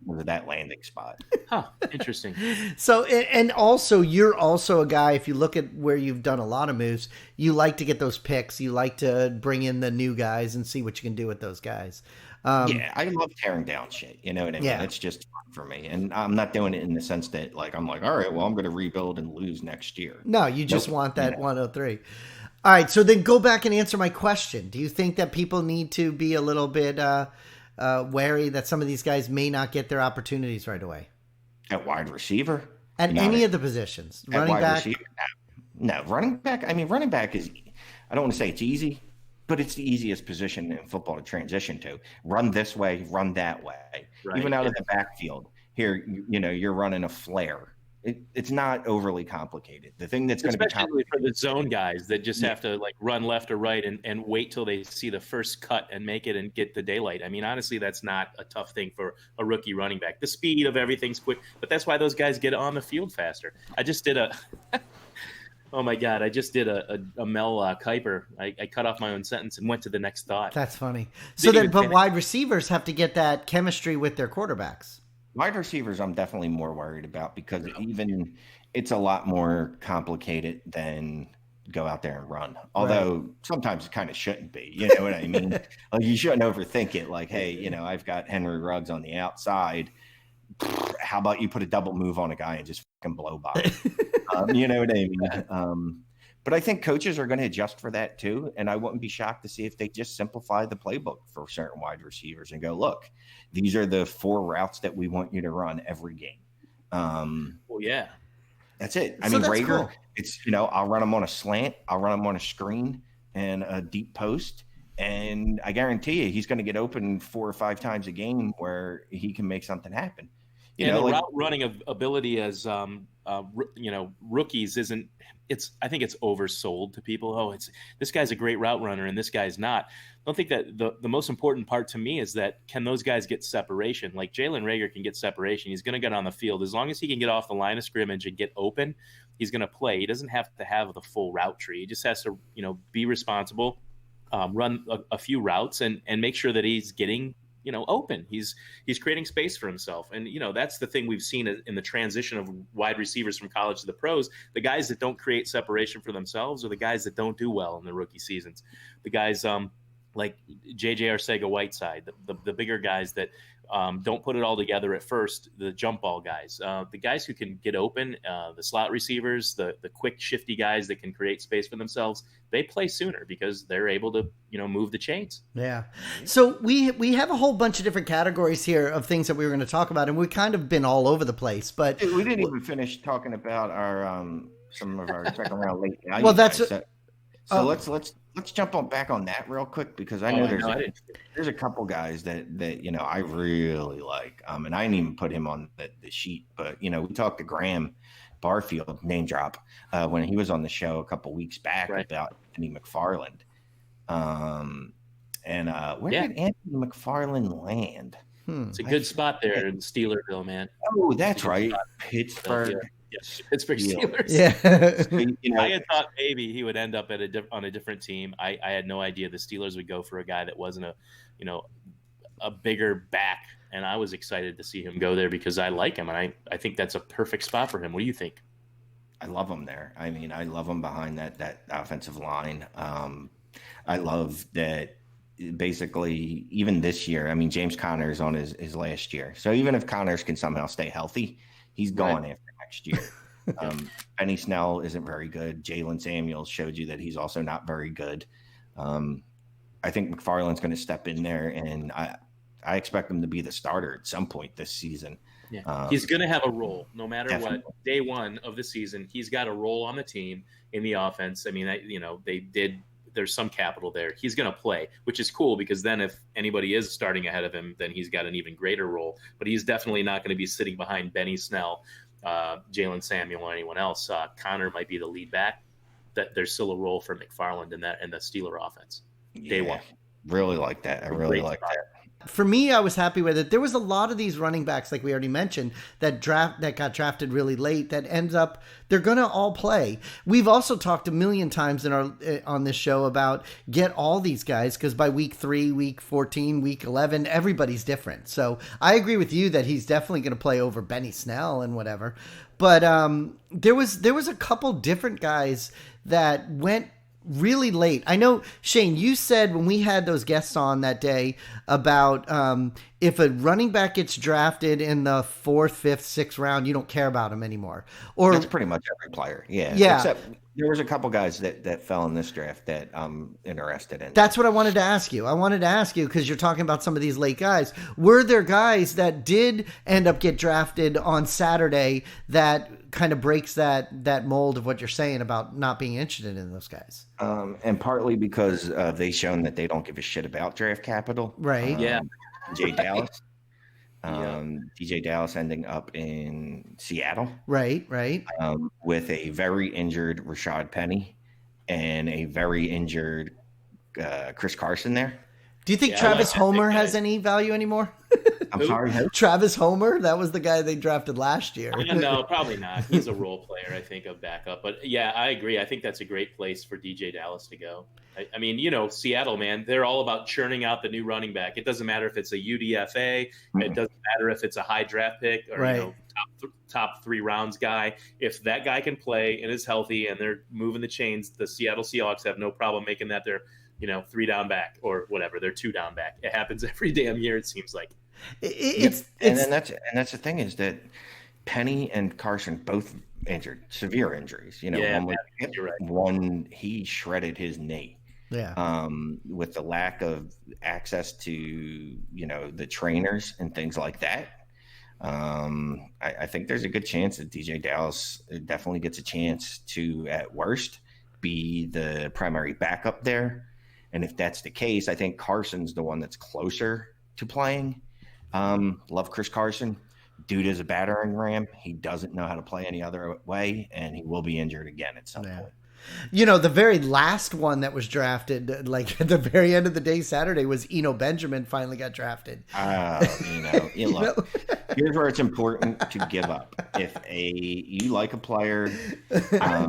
was that landing spot. Huh, interesting. So, and also, you're also a guy, if you look at where you've done a lot of moves, you like to get those picks. You like to bring in the new guys and see what you can do with those guys. Yeah, I love tearing down shit. You know what I mean? Yeah. It's just fun for me. And I'm not doing it in the sense that, like, I'm like, all right, well, I'm going to rebuild and lose next year. No, you just want that 103. All right, so then go back and answer my question. Do you think that people need to be a little bit wary that some of these guys may not get their opportunities right away? At wide receiver? At any of the positions? Running back? Receiver? No, running back. I mean, running back is, I don't want to say it's easy, but it's the easiest position in football to transition to. Run this way, run that way. Right. Even out of the backfield. Here, you know, you're running a flare. It's not overly complicated. The thing that's going to be especially for the zone guys that just have to like run left or right and wait till they see the first cut and make it and get the daylight. I mean, honestly, that's not a tough thing for a rookie running back. The speed of everything's quick, but that's why those guys get on the field faster. I just did a oh my God, I just did a Mel Kiper. I cut off my own sentence and went to the next thought. That's funny. So then, but wide receivers have to get that chemistry with their quarterbacks. Wide receivers, I'm definitely more worried about because even it's a lot more complicated than go out there and run. Although sometimes it kind of shouldn't be. You know what I mean? Like you shouldn't overthink it. Like, hey, you know, I've got Henry Ruggs on the outside. How about you put a double move on a guy and just fucking blow by? You know what I mean? But I think coaches are going to adjust for that too. And I wouldn't be shocked to see if they just simplify the playbook for certain wide receivers and go, look, these are the 4 routes that we want you to run every game. Well, yeah. That's it. I mean, Rager, cool. It's, you know, I'll run them on a slant. I'll run them on a screen and a deep post. And I guarantee you he's going to get open 4 or 5 times a game where he can make something happen. You know, the route running ability as, you know, rookies isn't – I think it's oversold to people. Oh, this guy's a great route runner and this guy's not. I don't think that the most important part to me is that can those guys get separation? Like Jalen Reagor can get separation. He's going to get on the field. As long as he can get off the line of scrimmage and get open, he's going to play. He doesn't have to have the full route tree. He just has to, you know, be responsible, run a few routes and make sure that he's getting, you know, open. He's creating space for himself. And, you know, that's the thing we've seen in the transition of wide receivers from college to the pros. The guys that don't create separation for themselves are the guys that don't do well in the rookie seasons. The guys like J.J. Arcega-Whiteside, the bigger guys that don't put it all together at first, the jump ball guys, the guys who can get open, the slot receivers, the quick, shifty guys that can create space for themselves, they play sooner because they're able to, you know, move the chains. Yeah. So we have a whole bunch of different categories here of things that we were going to talk about, and we've kind of been all over the place. But we didn't even finish talking about our some of our second round late. Well, that's so let's jump back on that real quick because I know there's a couple guys that you know I really like, and I didn't even put him on the sheet, but you know we talked to Graham Barfield, name drop, when he was on the show a couple weeks back about Anthony McFarland, where did Anthony McFarland land? It's a good spot there in Steelerville, man. Oh, that's right, Pittsburgh. Yes, Pittsburgh Steelers. Yeah. So, you know, I had thought maybe he would end up on a different team. I had no idea the Steelers would go for a guy that wasn't a bigger back, and I was excited to see him go there because I like him, and I think that's a perfect spot for him. What do you think? I love him there. I mean, I love him behind that offensive line. I love that. Basically, even this year, I mean, James Conner's on his last year. So even if Connors can somehow stay healthy, he's going after next year. Benny Snell isn't very good. Jalen Samuels showed you that he's also not very good. I think McFarland's going to step in there, and I expect him to be the starter at some point this season. Yeah, he's going to have a role no matter definitely. what. Day one of the season, he's got a role on the team in the offense. I mean, there's some capital there. He's going to play, which is cool because then if anybody is starting ahead of him, then he's got an even greater role. But he's definitely not going to be sitting behind Benny Snell, Jalen Samuel, or anyone else. Connor might be the lead back. That there's still a role for McFarland in the Steeler offense. Day one. Really like that. I really like that. For me, I was happy with it. There was a lot of these running backs, like we already mentioned, that got drafted really late. That ends up they're going to all play. We've also talked a million times on this show about get all these guys because by week 3, week 14, week 11, everybody's different. So I agree with you that he's definitely going to play over Benny Snell and whatever. But there was a couple different guys that went really late. I know, Shane, you said when we had those guests on that day about if a running back gets drafted in the 4th, 5th, 6th round, you don't care about him anymore. Or that's pretty much every player. Yeah. Except there was a couple guys that fell in this draft that I'm interested in. That's what I wanted to ask you. I wanted to ask you because you're talking about some of these late guys. Were there guys that did end up get drafted on Saturday that kind of breaks that mold of what you're saying about not being interested in those guys? And partly because they've shown that they don't give a shit about draft capital. Right. DJ Dallas. DJ Dallas ending up in Seattle. Right. With a very injured Rashad Penny and a very injured Chris Carson there. Do you think Travis Homer has any value anymore? I'm sorry. Travis Homer, that was the guy they drafted last year. No, probably not. He's a role player, I think, of backup. But yeah, I agree. I think that's a great place for DJ Dallas to go. I mean, Seattle, man, they're all about churning out the new running back. It doesn't matter if it's a UDFA. Mm-hmm. It doesn't matter if it's a high draft pick or top 3 rounds guy. If that guy can play and is healthy and they're moving the chains, the Seattle Seahawks have no problem making that their 3 down back or whatever. They're 2 down back. It happens every damn year, it sems like. That's the thing is that Penny and Carson both injured, severe injuries. One he shredded his knee. Yeah. With the lack of access to the trainers and things like that. I think there's a good chance that DJ Dallas definitely gets a chance to, at worst, be the primary backup there. And if that's the case, I think Carson's the one that's closer to playing. Love Chris Carson. Dude is a battering ram. He doesn't know how to play any other way, and he will be injured again at some point. The very last one that was drafted, like at the very end of the day Saturday, was Eno Benjamin finally got drafted. Look, here's where it's important to give up. If you like a player,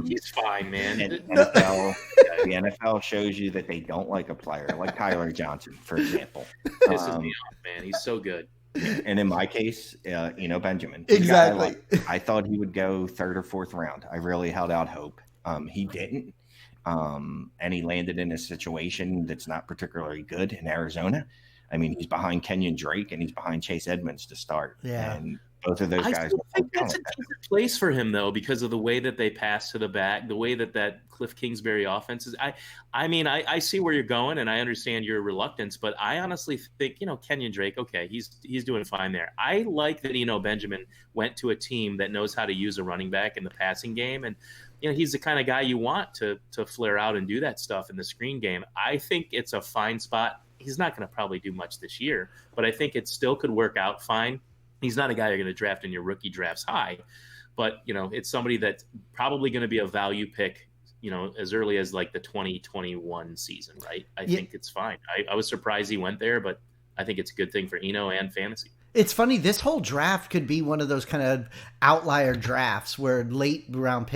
he's fine, man. The NFL shows you that they don't like a player, like Tyler Johnson, for example. Pisses me off, man. He's so good. And in my case, Benjamin. Exactly. I thought he would go 3rd or 4th round. I really held out hope. He didn't. And he landed in a situation that's not particularly good in Arizona. I mean, he's behind Kenyon Drake and he's behind Chase Edmonds to start. Yeah. And both of those guys. I think that's a decent place for him, though, because of the way that they pass to the back, the way that Cliff Kingsbury offense is. I see where you're going, and I understand your reluctance, but I honestly think, Kenyon Drake, okay, he's doing fine there. I like that Eno Benjamin went to a team that knows how to use a running back in the passing game, and he's the kind of guy you want to flare out and do that stuff in the screen game. I think it's a fine spot. He's not going to probably do much this year, but I think it still could work out fine. He's not a guy you're going to draft in your rookie drafts high, but it's somebody that's probably going to be a value pick, as early as like the 2021 season, right? I think it's fine. I was surprised he went there, but I think it's a good thing for Eno and fantasy. It's funny, this whole draft could be one of those kind of outlier drafts where late round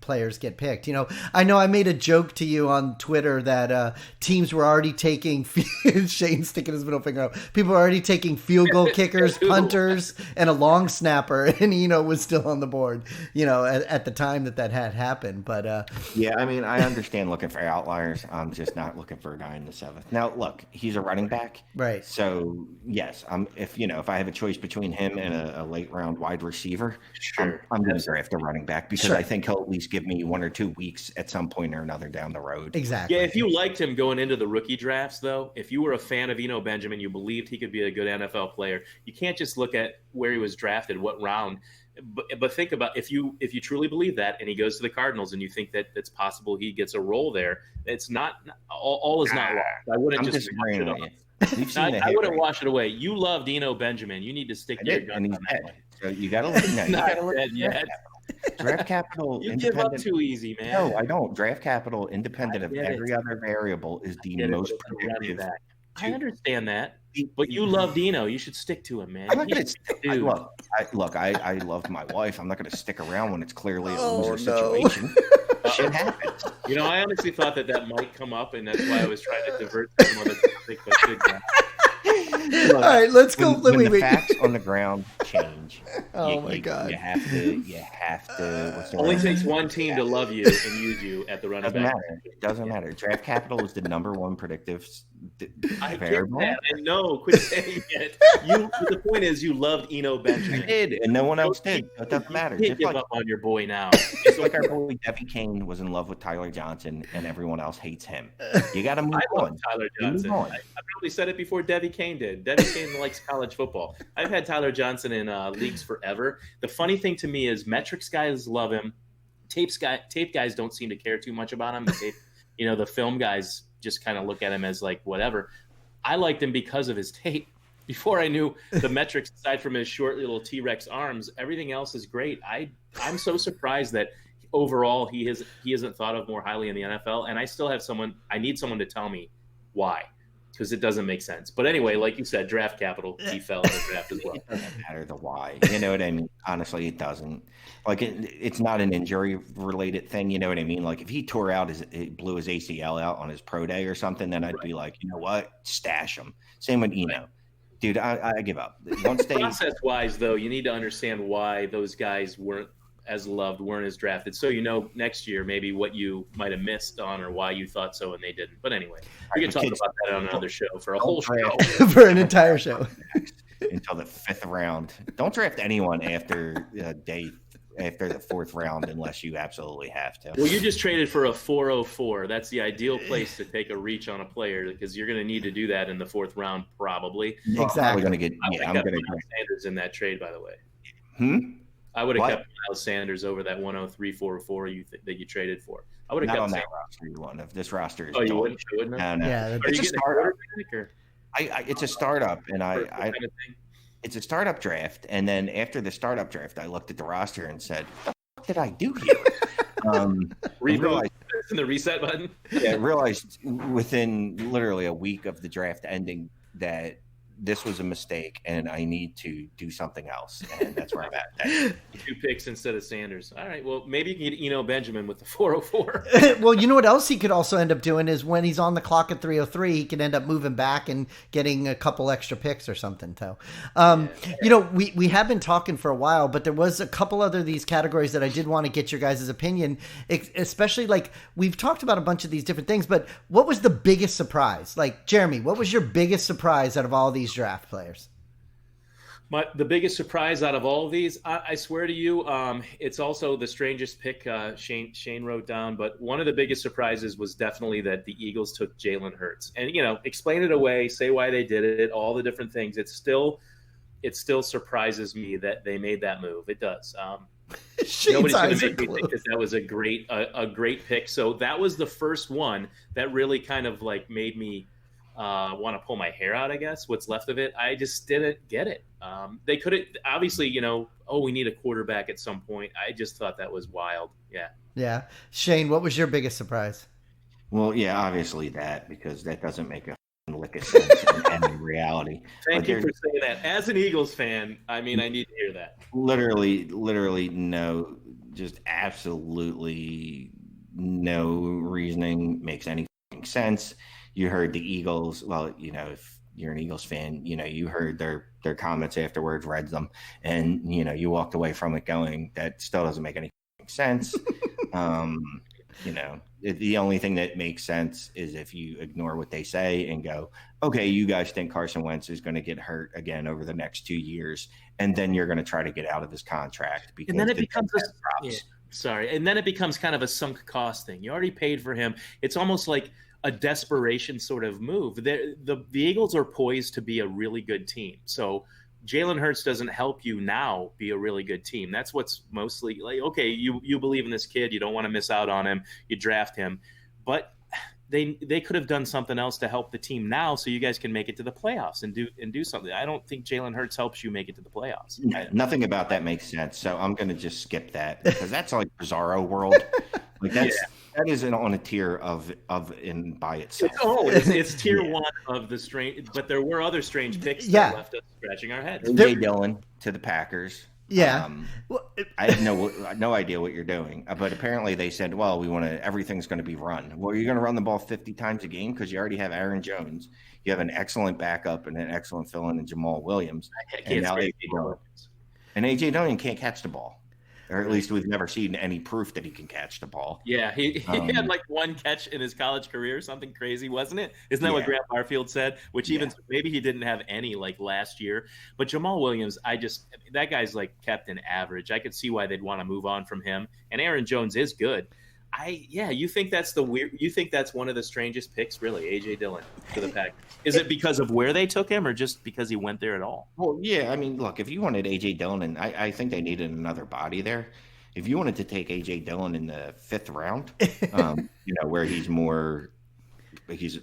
players get picked. I know I made a joke to you on Twitter that teams were already taking Shane's sticking his middle finger up. People were already taking field goal kickers, punters, and a long snapper, and was still on the board, at the time that had happened. But I understand looking for outliers. I'm just not looking for a guy in the 7th. Now, look, he's a running back. Right. So, yes, if I have a choice between him and a late round wide receiver, Sure. I'm going to draft a running back because I think he'll at least give me 1 or 2 weeks at some point or another down the road. Exactly. Yeah, if you liked him going into the rookie drafts, though, if you were a fan of Eno Benjamin, you believed he could be a good NFL player, you can't just look at where he was drafted, what round. But think about if you truly believe that, and he goes to the Cardinals, and you think that it's possible he gets a role there, it's not all is not lost. I wouldn't I'm just disagreeing with you. I wouldn't wash it away. You loved Eno Benjamin. You need to stick to your guns on that one. So you got to look. No, Not dead yet. Draft capital. You give up too easy, man. No, I don't. Draft capital, independent of every other variable, is the most predictive. I understand that, but you love Eno. You should stick to him, man. I'm not going to I love my wife. I'm not going to stick around when it's clearly a loser situation. Shit happens. You know, I honestly thought that might come up, and that's why I was trying to divert to some other topic. But good guy. All right, let's go. When the facts on the ground change, my God, you have to. Only takes one team to love you and use you at the running back. It doesn't matter. Draft capital is the number one predictive variable. I know. Quit saying it. The point is, you loved Eno Benjamin. I did, and no one else did. So it doesn't matter. You can't give up on your boy now. It's like our boy Debbie Kane was in love with Tyler Johnson, and everyone else hates him. You got to move on. Tyler Johnson. I probably said it before Debbie Kane did. Debbie Kane likes college football. I've had Tyler Johnson in leagues forever. The funny thing to me is metrics guys love him. Tape guys don't seem to care too much about him. The film guys just kind of look at him as like whatever. I liked him because of his tape. Before I knew the metrics, aside from his short little T-Rex arms, everything else is great. I'm so surprised that overall he isn't thought of more highly in the NFL. And I need someone to tell me why, because it doesn't make sense. But anyway, like you said, draft capital, he fell in the draft as well. It doesn't matter the why. You know what I mean? Honestly, it doesn't. Like it's not an injury-related thing. You know what I mean? Like if he blew his ACL out on his pro day or something, then I'd be like, you know what? Stash him. Same with Eno. Dude, I give up. Process-wise, though, you need to understand why those guys weren't as loved, weren't as drafted. So next year maybe what you might have missed on or why you thought so and they didn't. But anyway, we can talk about that on another show for a whole show. For an entire show. Until the 5th round. Don't draft anyone after the 4th round unless you absolutely have to. Well, you just traded for a 404. That's the ideal place to take a reach on a player because you're going to need to do that in the 4th round probably. Exactly. I'm going to get Sanders in that trade, by the way. I would have kept Miles Sanders over that 103-404 that you traded for. I would have kept on that roster. One of this roster is. You wouldn't? No. Yeah, it's a startup. It's a startup, and it's a startup draft. And then after the startup draft, I looked at the roster and said, "What the fuck did I do here?" Realized the reset button. Yeah, I realized within literally a week of the draft ending that this was a mistake and I need to do something else. And that's where I'm at. 2 picks instead of Sanders. All right. Well, maybe you can get Eno Benjamin with the 404. Well, you know what else he could also end up doing is when he's on the clock at 303, he can end up moving back and getting a couple extra picks or something too. We have been talking for a while, but there was a couple other these categories that I did want to get your guys' opinion, especially like we've talked about a bunch of these different things, but what was the biggest surprise? Like Jeremy, what was your biggest surprise out of all these draft players? The biggest surprise out of all of these, I swear to you, it's also the strangest pick Shane wrote down. But one of the biggest surprises was definitely that the Eagles took Jalen Hurts. And explain it away, say why they did it, all the different things. It still surprises me that they made that move. It does. Nobody's going to make me think that was a great pick. So that was the first one that really kind of like made me want to pull my hair out, I guess, what's left of it. I just didn't get it. They couldn't, obviously, we need a quarterback at some point. I just thought that was wild. Yeah. Yeah. Shane, what was your biggest surprise? Well, yeah, obviously that, because that doesn't make a lick of sense in reality. Thank you for saying that. As an Eagles fan, I need to hear that. Literally no, just absolutely no reasoning makes any sense. You heard the Eagles. Well, if you're an Eagles fan, you heard their comments afterwards, read them, and you walked away from it going, that still doesn't make any sense. The only thing that makes sense is if you ignore what they say and go, okay, you guys think Carson Wentz is going to get hurt again over the next 2 years, and then you're going to try to get out of his contract because and then it becomes and then it becomes kind of a sunk cost thing. You already paid for him. It's almost like a desperation sort of move. The Eagles are poised to be a really good team. So Jalen Hurts doesn't help you now be a really good team. That's what's mostly like, okay, you believe in this kid. You don't want to miss out on him. You draft him. But they could have done something else to help the team now so you guys can make it to the playoffs and do something. I don't think Jalen Hurts helps you make it to the playoffs. Nothing about that makes sense. So I'm going to just skip that because that's like Bizarro world. Like that isn't on a tier of in by itself. It's tier one of the strange, but there were other strange picks that left us scratching our heads. A.J. Dillon to the Packers. Yeah, I have no idea what you're doing, but apparently they said, well, everything's going to be run. Well, you're going to run the ball 50 times a game because you already have Aaron Jones. You have an excellent backup and an excellent fill-in in Jamal Williams. And now A.J. Dillon can't catch the ball. Or at least we've never seen any proof that he can catch the ball. Yeah, he had like one catch in his college career, something crazy, wasn't it? Isn't that what Grant Barfield said? Which even maybe he didn't have any like last year. But Jamal Williams, that guy's like kept an average. I could see why they'd want to move on from him. And Aaron Jones is good. You think that's you think that's one of the strangest picks, really, A.J. Dillon to the Packers? Is it because of where they took him or just because he went there at all? Well, yeah, I mean, look, if you wanted A.J. Dillon, and I think they needed another body there. If you wanted to take A.J. Dillon in the 5th round, where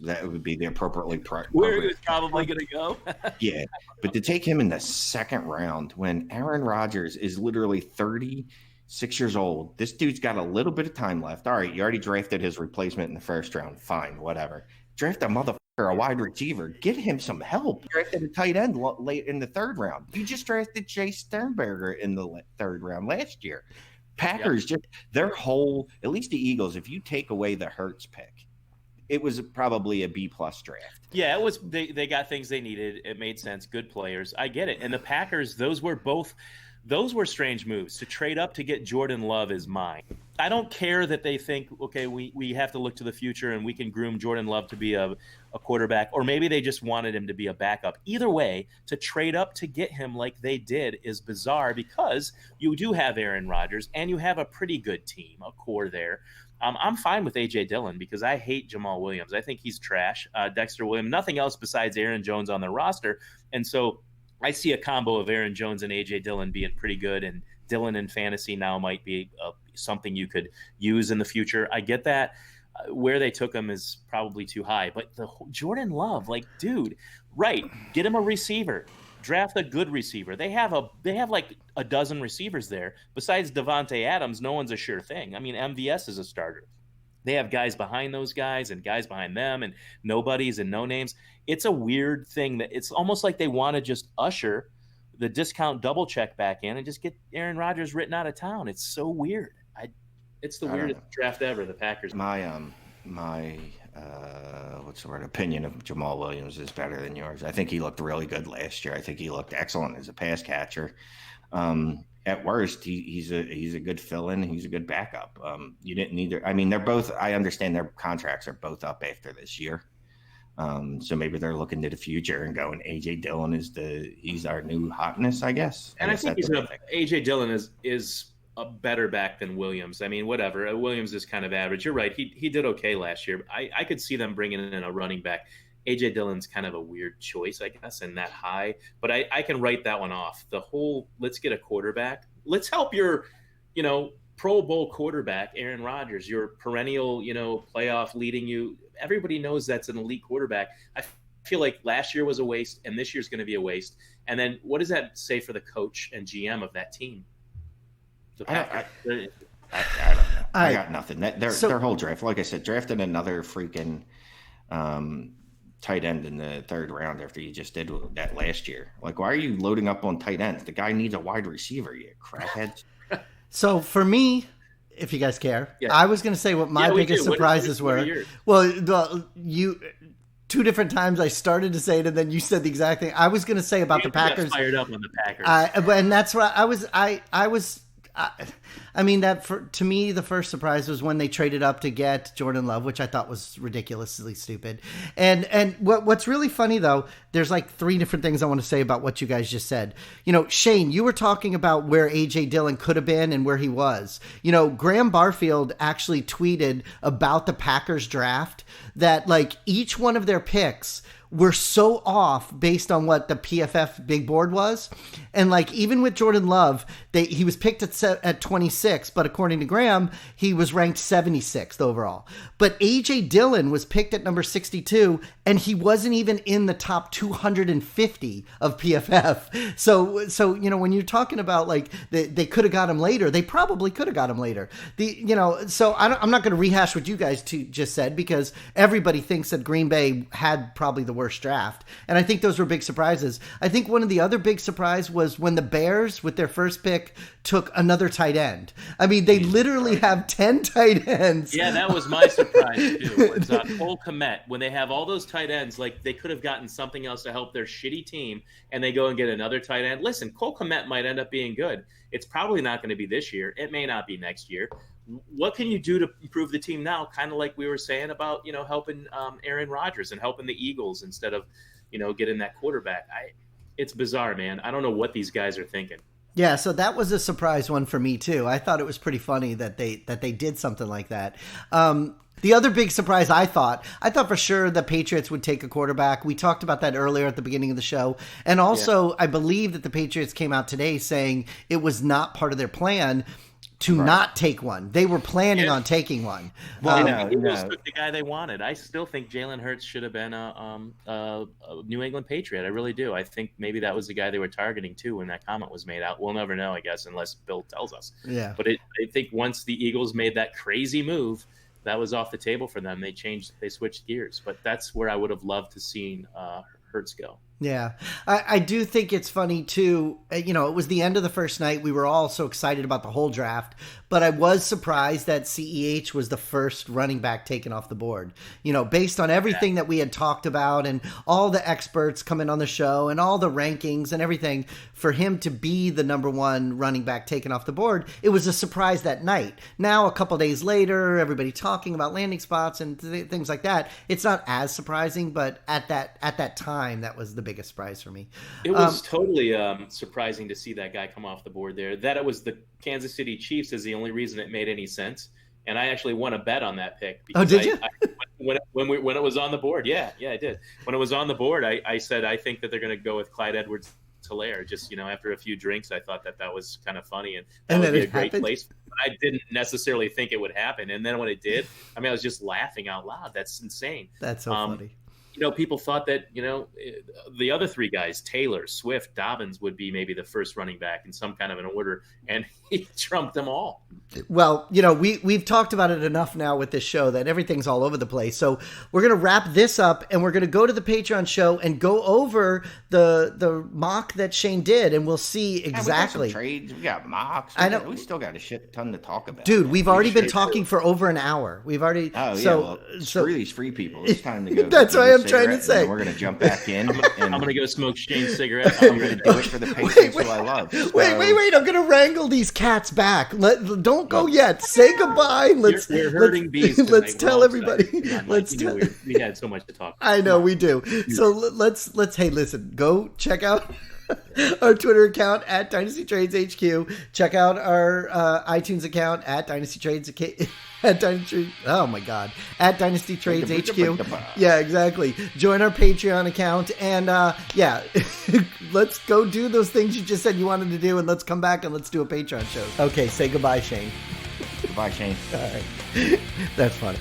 that would be the appropriately where he was probably going to go. Yeah, but to take him in the 2nd round when Aaron Rodgers is literally 36 years old, this dude's got a little bit of time left. All right, you already drafted his replacement in the 1st round. Fine, whatever. Draft a motherfucker, a wide receiver. Get him some help. You drafted a tight end late in the 3rd round. You just drafted Chase Sternberger in the 3rd round last year. Packers, just their whole, at least the Eagles, if you take away the Hurts pick, it was probably a B+ draft. Yeah, it was. They got things they needed. It made sense. Good players. I get it. And the Packers, those were strange moves. To trade up to get Jordan Love is mine. I don't care that they think, okay, we have to look to the future and we can groom Jordan Love to be a quarterback, or maybe they just wanted him to be a backup. Either way, to trade up to get him like they did is bizarre because you do have Aaron Rodgers and you have a pretty good team, a core there. I'm fine with A.J. Dillon because I hate Jamal Williams. I think he's trash. Dexter Williams, nothing else besides Aaron Jones on the roster. And so I see a combo of Aaron Jones and A.J. Dillon being pretty good, and Dillon in fantasy now might be something you could use in the future. I get that. Where they took him is probably too high. But the Jordan Love, like, dude, right, get him a receiver. Draft a good receiver. They have like a dozen receivers there. Besides Devontae Adams, no one's a sure thing. I mean, MVS is a starter. They have guys behind those guys and guys behind them and nobodies and no names. It's a weird thing that it's almost like they want to just usher the discount double check back in and just get Aaron Rodgers written out of town. It's so weird. It's the weirdest draft ever, the Packers. My what's the word? Opinion of Jamal Williams is better than yours. I think he looked really good last year. I think he looked excellent as a pass catcher. At worst, he's a good fill-in. He's a good backup. You didn't need I mean, they're both. I understand their contracts are both up after this year. So maybe they're looking to the future and going, A.J. Dillon he's our new hotness, I guess. And I think A.J. Dillon is a better back than Williams. I mean, whatever. Williams is kind of average. You're right. He did okay last year. I could see them bringing in a running back. A.J. Dillon's kind of a weird choice, I guess, and that high. But I can write that one off. The whole let's get a quarterback. Let's help your, Pro Bowl quarterback, Aaron Rodgers, your perennial, playoff leading you. Everybody knows that's an elite quarterback. I feel like last year was a waste, and this year's going to be a waste. And then what does that say for the coach and GM of that team? I don't know. I got nothing. Their whole draft, like I said, drafted another freaking tight end in the 3rd round after you just did that last year. Like, why are you loading up on tight ends? The guy needs a wide receiver, you crackheads. So for me, if you guys care, I was going to say what my biggest surprises were. Well, you 2 different times I started to say it, and then you said the exact thing. I was going to say about the Packers. Fired up on the Packers, and that's what I was. I mean, to me, the first surprise was when they traded up to get Jordan Love, which I thought was ridiculously stupid. And what's really funny, though, there's like 3 different things I want to say about what you guys just said. You know, Shane, you were talking about where A.J. Dillon could have been and where he was. You know, Graham Barfield actually tweeted about the Packers draft that, like, each one of their picks were so off based on what the PFF big board was. And like, even with Jordan Love, he was picked at 26, but according to Graham, he was ranked 76th overall. But AJ Dillon was picked at number 62, and he wasn't even in the top 250 of PFF. So, you know, when you're talking about like, they could have got him later, they probably could have got him later. So I'm not going to rehash what you guys just said, because everybody thinks that Green Bay had probably the worst draft. And I think those were big surprises. I think one of the other big surprise was when the Bears, with their first pick, took another tight end. I mean, they literally have 10 tight ends. Yeah, that was my surprise too. Was Cole Kmet. When they have all those tight ends, like they could have gotten something else to help their shitty team, and they go and get another tight end. Listen, Cole Kmet might end up being good. It's probably not going to be this year. It may not be next year. What can you do to improve the team now? Kind of like we were saying about, you know, helping Aaron Rodgers and helping the Eagles instead of, you know, getting that quarterback. It's bizarre, man. I don't know what these guys are thinking. Yeah, so that was a surprise one for me too. I thought it was pretty funny that they did something like that. The other big surprise I thought for sure the Patriots would take a quarterback. We talked about that earlier at the beginning of the show. And also, I believe that the Patriots came out today saying it was not part of their plan to not take one. They were planning on taking one. Well, the Eagles took the guy they wanted. I still think Jalen Hurts should have been a New England Patriot. I really do. I think maybe that was the guy they were targeting too when that comment was made out. We'll never know, I guess, unless Bill tells us. Yeah. But I think once the Eagles made that crazy move, that was off the table for them. They switched gears. But that's where I would have loved to seen Hurts go. Yeah, I do think it's funny too. You know, it was the end of the first night. We were all so excited about the whole draft, but I was surprised that CEH was the first running back taken off the board. You know, based on everything that we had talked about and all the experts coming on the show and all the rankings and everything, for him to be the number 1 running back taken off the board, it was a surprise that night. Now, a couple days later, everybody talking about landing spots and things like that. It's not as surprising, but at that time, that was the biggest surprise for me. It was totally surprising to see that guy come off the board there. That it was the Kansas City Chiefs is the only reason it made any sense. And I actually won a bet on that pick. Oh, did you? When it was on the board, yeah, I did. When it was on the board, I said I think that they're going to go with Clyde Edwards-Helaire. Just, you know, after a few drinks, I thought that was kind of funny and that would be a great place. But I didn't necessarily think it would happen. And then when it did, I mean, I was just laughing out loud. That's insane. That's so funny. You know, people thought that, you know, the other 3 guys, Taylor, Swift, Dobbins, would be maybe the first running back in some kind of an order, and he trumped them all. Well, you know, we've talked about it enough now with this show that everything's all over the place. So we're going to wrap this up, and we're going to go to the Patreon show and go over the mock that Shane did, and we'll see exactly. We got some trades, we got mocks. We still got a shit ton to talk about. Dude, we've already been talking for over an hour. We've already. Oh, yeah. So screw these free people. It's time to go. That's why I'm trying to say. We're going to jump back in. I'm going to go smoke Shane's cigarette. I'm going to do it for the Patriots who I love. Wait. I'm going to wrangle these cats back. Don't go yet. Say goodbye. We're hurting bees. Let's tell everybody. We had so much to talk about. I know we do. So let's. Hey, listen. Go check out our Twitter account at DynastyTradesHQ. Check out our iTunes account at DynastyTradesHQ. At DynastyTradesHQ. Yeah, exactly. Join our Patreon account, and let's go do those things you just said you wanted to do, and let's come back and let's do a Patreon show. Okay, say goodbye, Shane. Goodbye, Shane. All right. That's funny.